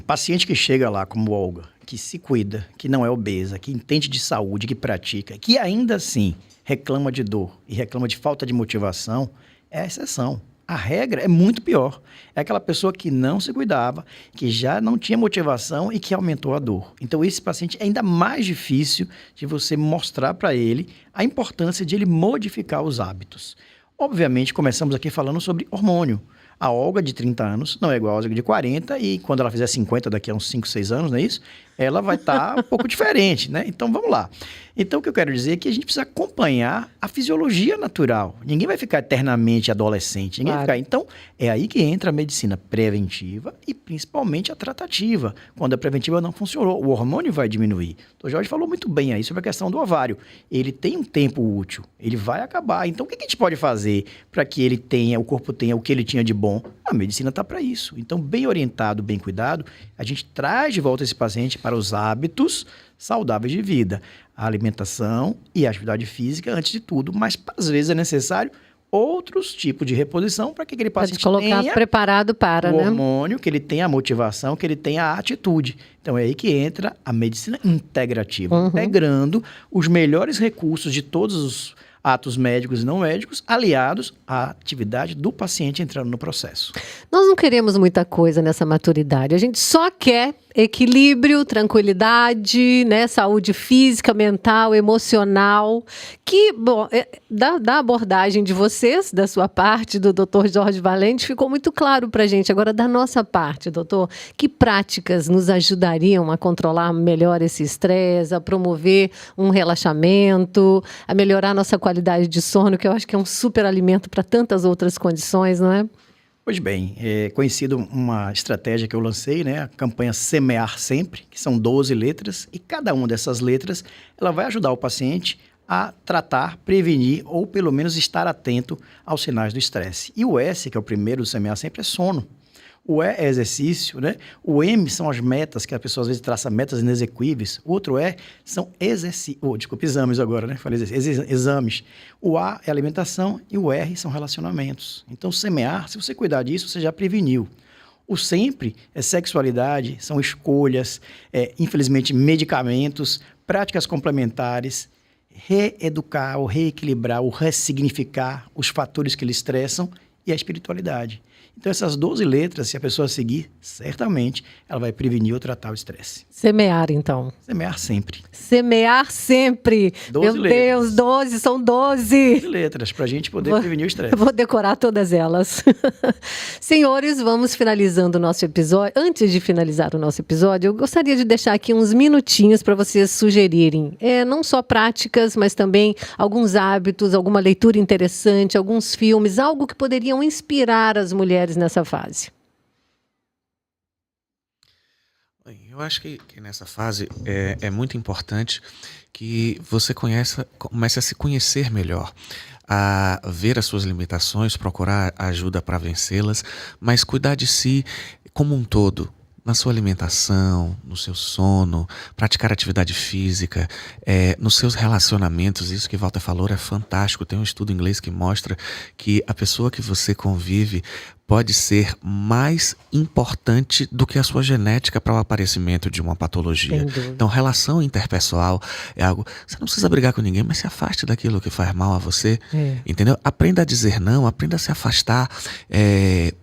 paciente que chega lá como Olga, que se cuida, que não é obesa, que entende de saúde, que pratica, que ainda assim reclama de dor e reclama de falta de motivação, é a exceção. A regra é muito pior. É aquela pessoa que não se cuidava, que já não tinha motivação e que aumentou a dor. Então, esse paciente é ainda mais difícil de você mostrar para ele a importância de ele modificar os hábitos. Obviamente, começamos aqui falando sobre hormônio. A Olga de 30 anos não é igual a Olga de 40 e quando ela fizer 50 daqui a uns 5, 6 anos, não é isso? Ela vai estar um pouco diferente, né? Então, vamos lá. Então, o que eu quero dizer é que a gente precisa acompanhar a fisiologia natural. Ninguém vai ficar eternamente adolescente. Ninguém vai ficar. Então, é aí que entra a medicina preventiva e principalmente a tratativa. Quando a preventiva não funcionou, o hormônio vai diminuir. O Jorge falou muito bem aí sobre a questão do ovário. Ele tem um tempo útil, ele vai acabar. Então, o que a gente pode fazer para que ele tenha, o corpo tenha o que ele tinha de bom? A medicina está para isso. Então, bem orientado, bem cuidado, a gente traz de volta esse paciente para os hábitos saudáveis de vida. A alimentação e a atividade física, antes de tudo, mas às vezes é necessário outros tipos de reposição para que aquele paciente colocar tenha preparado para, o né? hormônio, que ele tenha a motivação, que ele tenha a atitude. Então é aí que entra a medicina integrativa, integrando os melhores recursos de todos os atos médicos e não médicos, aliados à atividade do paciente entrando no processo. Nós não queremos muita coisa nessa maturidade, a gente só quer equilíbrio, tranquilidade, né? Saúde física, mental, emocional, que, bom, da abordagem de vocês, da sua parte, do Dr. Jorge Valente, ficou muito claro para a gente. Agora, da nossa parte, doutor, que práticas nos ajudariam a controlar melhor esse estresse, a promover um relaxamento, a melhorar a nossa qualidade de sono, que eu acho que é um super alimento para tantas outras condições, não é? Pois bem, é conhecido uma estratégia que eu lancei, né? A campanha Semear Sempre, que são 12 letras, e cada uma dessas letras ela vai ajudar o paciente a tratar, prevenir ou pelo menos estar atento aos sinais do estresse. E o S, que é o primeiro do Semear Sempre, é sono. O E é exercício, né? O M são as metas, que a pessoa às vezes traça metas inexequíveis. O outro E são exames agora, né? Falei exames. O A é alimentação e o R são relacionamentos. Então, semear, se você cuidar disso, você já preveniu. O sempre é sexualidade, são escolhas, infelizmente, medicamentos, práticas complementares, reeducar, ou reequilibrar, ou ressignificar os fatores que lhe estressam e a espiritualidade. Então, essas 12 letras, se a pessoa seguir, certamente ela vai prevenir ou tratar o estresse. Semear, então. Semear sempre. Semear sempre. 12 Meu letras. Deus, 12, são 12. 12 letras, para a gente poder prevenir o estresse. Vou decorar todas elas. Senhores, vamos finalizando o nosso episódio. Antes de finalizar o nosso episódio, eu gostaria de deixar aqui uns minutinhos para vocês sugerirem. Não só práticas, mas também alguns hábitos, alguma leitura interessante, alguns filmes, algo que poderiam inspirar as mulheres nessa fase. Eu acho que nessa fase é muito importante que você comece a se conhecer melhor, a ver as suas limitações, procurar ajuda para vencê-las, mas cuidar de si como um todo. Na sua alimentação, no seu sono, praticar atividade física, nos seus relacionamentos. Isso que Walter falou é fantástico. Tem um estudo inglês que mostra que a pessoa que você convive pode ser mais importante do que a sua genética para o aparecimento de uma patologia. Então, relação interpessoal é algo... Você não precisa brigar com ninguém, mas se afaste daquilo que faz mal a você. Entendeu? Aprenda a dizer não, aprenda a se afastar,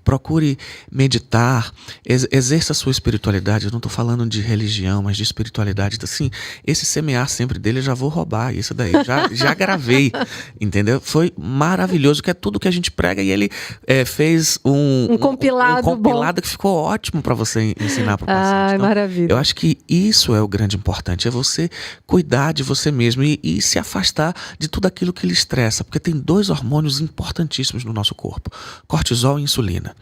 procure meditar, exerça a sua espiritualidade. Eu não estou falando de religião, mas de espiritualidade. Então, assim, esse semear sempre dele, eu já vou roubar isso daí. Já gravei, entendeu? Foi maravilhoso, que é tudo que a gente prega, e ele fez um compilado que ficou ótimo para você ensinar para o paciente. Então, maravilha. Eu acho que isso é o grande importante, é você cuidar de você mesmo e se afastar de tudo aquilo que lhe estressa, porque tem 2 hormônios importantíssimos no nosso corpo, cortisol e insulina.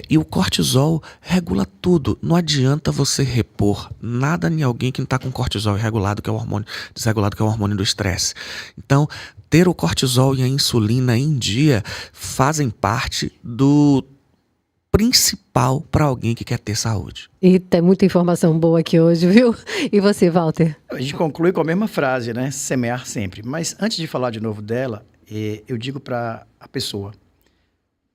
E o cortisol regula tudo. Não adianta você repor nada em alguém que não está com cortisol irregulado, que é o hormônio desregulado, que é o hormônio do estresse. Então, ter o cortisol e a insulina em dia fazem parte do principal para alguém que quer ter saúde. E tem muita informação boa aqui hoje, viu? E você, Walter? A gente conclui com a mesma frase, né? Semear sempre. Mas antes de falar de novo dela, eu digo para a pessoa,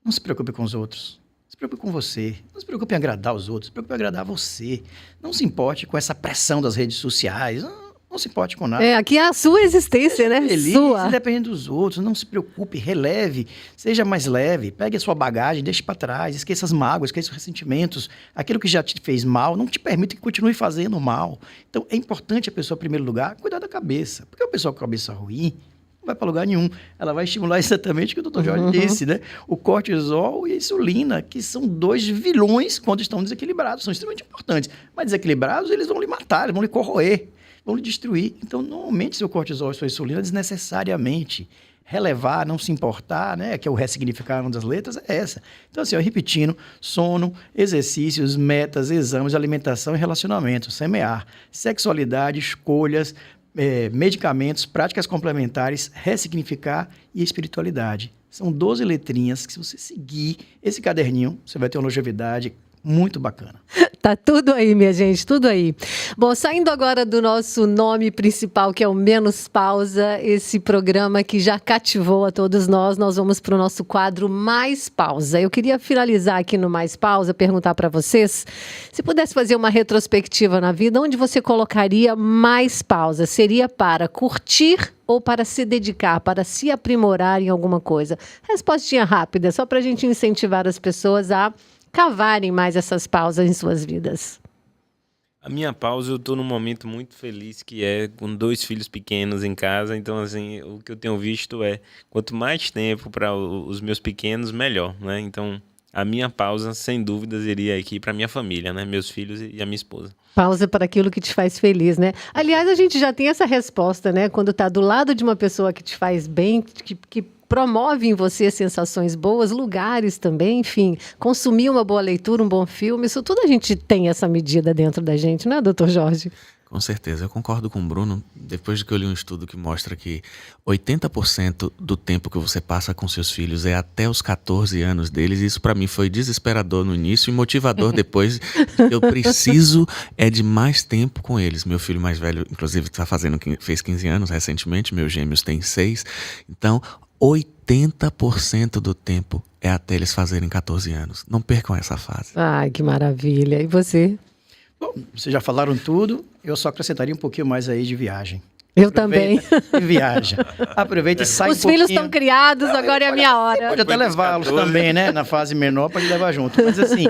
não se preocupe com os outros. Se preocupe com você. Não se preocupe em agradar os outros. Se preocupe em agradar você. Não se importe com essa pressão das redes sociais. Não se importe com nada. Aqui é a sua existência, né? Feliz, Sua. independente dos outros, não se preocupe, releve, seja mais leve, pegue a sua bagagem, deixe para trás, esqueça as mágoas, esqueça os ressentimentos, aquilo que já te fez mal, não te permita que continue fazendo mal. Então, é importante a pessoa, em primeiro lugar, cuidar da cabeça, porque a pessoa com a cabeça ruim não vai para lugar nenhum, ela vai estimular exatamente o que o Dr. Jorge disse, né? O cortisol e a insulina, que são 2 vilões quando estão desequilibrados, são extremamente importantes, mas desequilibrados, eles vão lhe matar, eles vão lhe corroer, vão lhe destruir. Então, normalmente, seu cortisol e sua insulina, desnecessariamente, relevar, não se importar, né? Que é o ressignificar uma das letras, é essa. Então, assim, repetindo, sono, exercícios, metas, exames, alimentação e relacionamento, semear, sexualidade, escolhas, medicamentos, práticas complementares, ressignificar e espiritualidade. São 12 letrinhas que, se você seguir esse caderninho, você vai ter uma longevidade muito bacana. Tá tudo aí, minha gente, tudo aí. Bom, saindo agora do nosso nome principal, que é o Menos Pausa, esse programa que já cativou a todos nós vamos para o nosso quadro Mais Pausa. Eu queria finalizar aqui no Mais Pausa, perguntar para vocês, se pudesse fazer uma retrospectiva na vida, onde você colocaria mais pausa? Seria para curtir ou para se dedicar, para se aprimorar em alguma coisa? Respostinha rápida, só para a gente incentivar as pessoas a cavarem mais essas pausas em suas vidas. A minha pausa, eu estou num momento muito feliz, que é com 2 filhos pequenos em casa. Então, assim, o que eu tenho visto é, quanto mais tempo para os meus pequenos, melhor, né? Então, a minha pausa, sem dúvidas, iria aqui para minha família, né? Meus filhos e a minha esposa. Pausa para aquilo que te faz feliz, né? Aliás, a gente já tem essa resposta, né? Quando está do lado de uma pessoa que te faz bem, que promove em você sensações boas, lugares também, enfim, consumir uma boa leitura, um bom filme, isso tudo a gente tem essa medida dentro da gente, né, doutor Jorge? Com certeza, eu concordo com o Bruno, depois de que eu li um estudo que mostra que 80% do tempo que você passa com seus filhos é até os 14 anos deles, isso para mim foi desesperador no início e motivador depois. Eu preciso de mais tempo com eles. Meu filho mais velho, inclusive, fez 15 anos recentemente, meus gêmeos têm 6, então 80% do tempo é até eles fazerem 14 anos. Não percam essa fase. Ai, que maravilha. E você? Bom, vocês já falaram tudo, eu só acrescentaria um pouquinho mais aí de viagem. Eu também. E viaja. Aproveita e sai Os filhos estão criados, agora é a minha hora. Pode até levá-los também, né? Na fase menor, pode levar junto. Mas assim,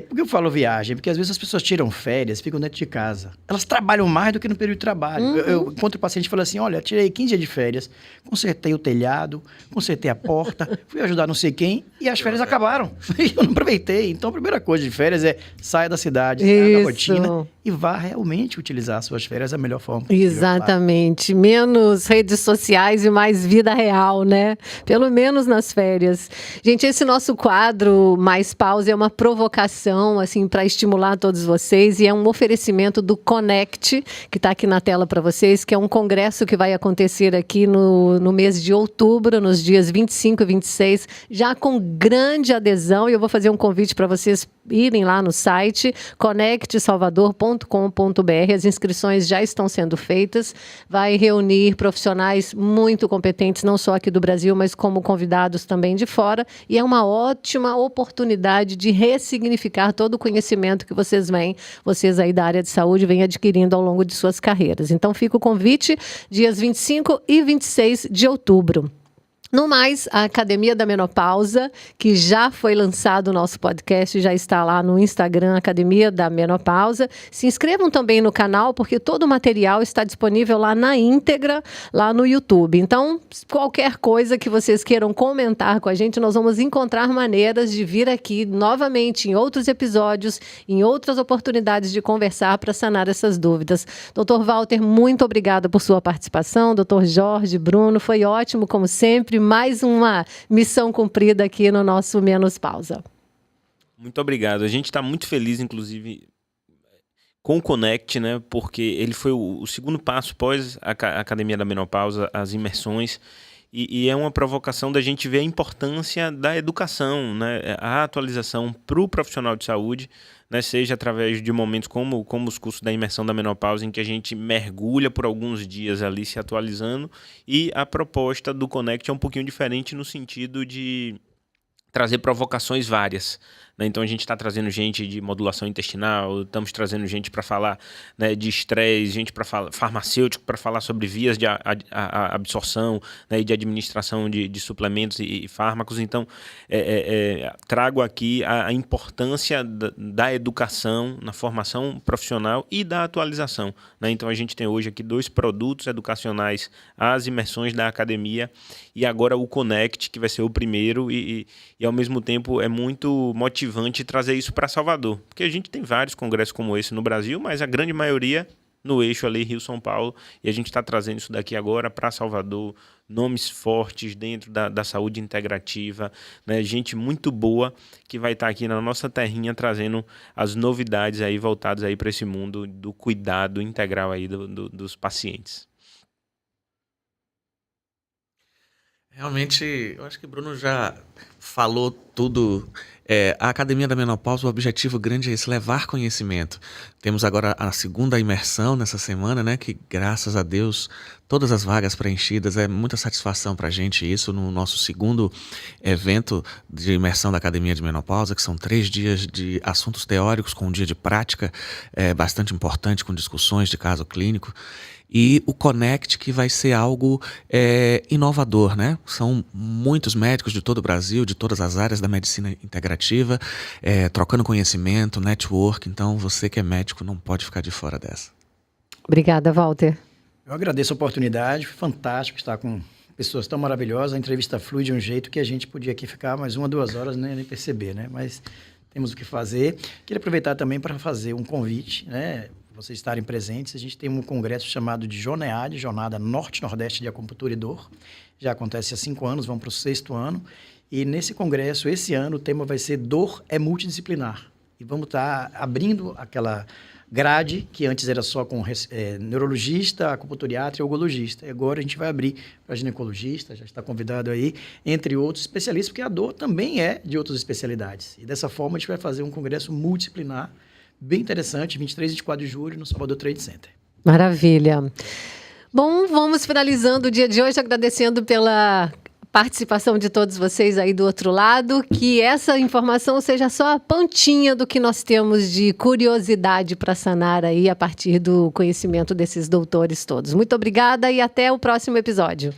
por que eu falo viagem? Porque às vezes as pessoas tiram férias, ficam dentro de casa. Elas trabalham mais do que no período de trabalho. Uhum. Eu encontro o paciente e falo assim, olha, tirei 15 dias de férias, consertei o telhado, consertei a porta, fui ajudar não sei quem, e as férias acabaram. Eu não aproveitei. Então a primeira coisa de férias é saia da cidade, saia da rotina e vá realmente utilizar as suas férias da melhor forma possível. Exatamente. Menos redes sociais e mais vida real, né? Pelo menos nas férias. Gente, esse nosso quadro Mais Pausa é uma provocação, assim, para estimular todos vocês, e é um oferecimento do Connect, que está aqui na tela para vocês, que é um congresso que vai acontecer aqui no mês de outubro, nos dias 25 e 26, já com grande adesão, e eu vou fazer um convite para vocês irem lá no site connectsalvador.com.br. As inscrições já estão sendo feitas. Vai reunir profissionais muito competentes, não só aqui do Brasil, mas como convidados também de fora. E é uma ótima oportunidade de ressignificar todo o conhecimento que vocês aí da área de saúde, vêm adquirindo ao longo de suas carreiras. Então, fica o convite, dias 25 e 26 de outubro. No mais, a Academia da Menopausa, que já foi lançado o nosso podcast, já está lá no Instagram, Academia da Menopausa. Se inscrevam também no canal, porque todo o material está disponível lá na íntegra, lá no YouTube. Então, qualquer coisa que vocês queiram comentar com a gente, nós vamos encontrar maneiras de vir aqui novamente em outros episódios, em outras oportunidades de conversar para sanar essas dúvidas. Dr. Walter, muito obrigada por sua participação. Dr. Jorge, Bruno, foi ótimo, como sempre. Mais uma missão cumprida aqui no nosso Menos Pausa. Muito obrigado. A gente está muito feliz, inclusive, com o Connect, né? Porque ele foi o segundo passo pós a Academia da Menopausa, as imersões. E é uma provocação da gente ver a importância da educação, né? A atualização para o profissional de saúde, né? Seja através de momentos como os cursos da imersão da menopausa, em que a gente mergulha por alguns dias ali se atualizando, e a proposta do Connect é um pouquinho diferente no sentido de trazer provocações várias, né? Então a gente está trazendo gente de modulação intestinal, estamos trazendo gente para falar, né, de estresse, gente para falar farmacêutico para falar sobre vias de absorção, né, e de administração de suplementos e fármacos. Então trago aqui a importância da educação na formação profissional e da atualização, né? Então a gente tem hoje aqui 2 produtos educacionais, as imersões da academia e agora o Connect, que vai ser o primeiro e ao mesmo tempo é muito motivante trazer isso para Salvador, porque a gente tem vários congressos como esse no Brasil, mas a grande maioria no eixo ali Rio-São Paulo, e a gente está trazendo isso daqui agora para Salvador, nomes fortes dentro da saúde integrativa, né? Gente muito boa que vai estar aqui na nossa terrinha trazendo as novidades aí voltadas aí para esse mundo do cuidado integral aí dos pacientes. Realmente, eu acho que o Bruno já falou tudo. A Academia da Menopausa, o objetivo grande é esse, levar conhecimento. Temos agora a segunda imersão nessa semana, né? Que, graças a Deus, todas as vagas preenchidas. É muita satisfação para a gente isso no nosso segundo evento de imersão da Academia de Menopausa, que são 3 dias de assuntos teóricos com um dia de prática bastante importante, com discussões de caso clínico. E o Connect, que vai ser algo inovador, né? São muitos médicos de todo o Brasil, de todas as áreas da medicina integrativa, trocando conhecimento, network. Então, você que é médico não pode ficar de fora dessa. Obrigada, Walter. Eu agradeço a oportunidade, foi fantástico estar com pessoas tão maravilhosas. A entrevista flui de um jeito que a gente podia aqui ficar mais 1 ou 2 horas, né, nem perceber, né? Mas temos o que fazer. Queria aproveitar também para fazer um convite, né? Vocês estarem presentes. A gente tem um congresso chamado de JONEAD, Jornada Norte-Nordeste de Acupuntura e Dor. Já acontece há 5 anos, vamos para o 6º ano. E nesse congresso, esse ano, o tema vai ser Dor é Multidisciplinar. E vamos estar abrindo aquela grade, que antes era só com neurologista, acupunturiatra e urologista. E agora a gente vai abrir para ginecologista, já está convidado aí, entre outros especialistas, porque a dor também é de outras especialidades. E dessa forma a gente vai fazer um congresso multidisciplinar, bem interessante, 23 e 24 de julho, no Salvador Trade Center. Maravilha. Bom, vamos finalizando o dia de hoje agradecendo pela participação de todos vocês aí do outro lado, que essa informação seja só a pontinha do que nós temos de curiosidade para sanar aí a partir do conhecimento desses doutores todos. Muito obrigada e até o próximo episódio.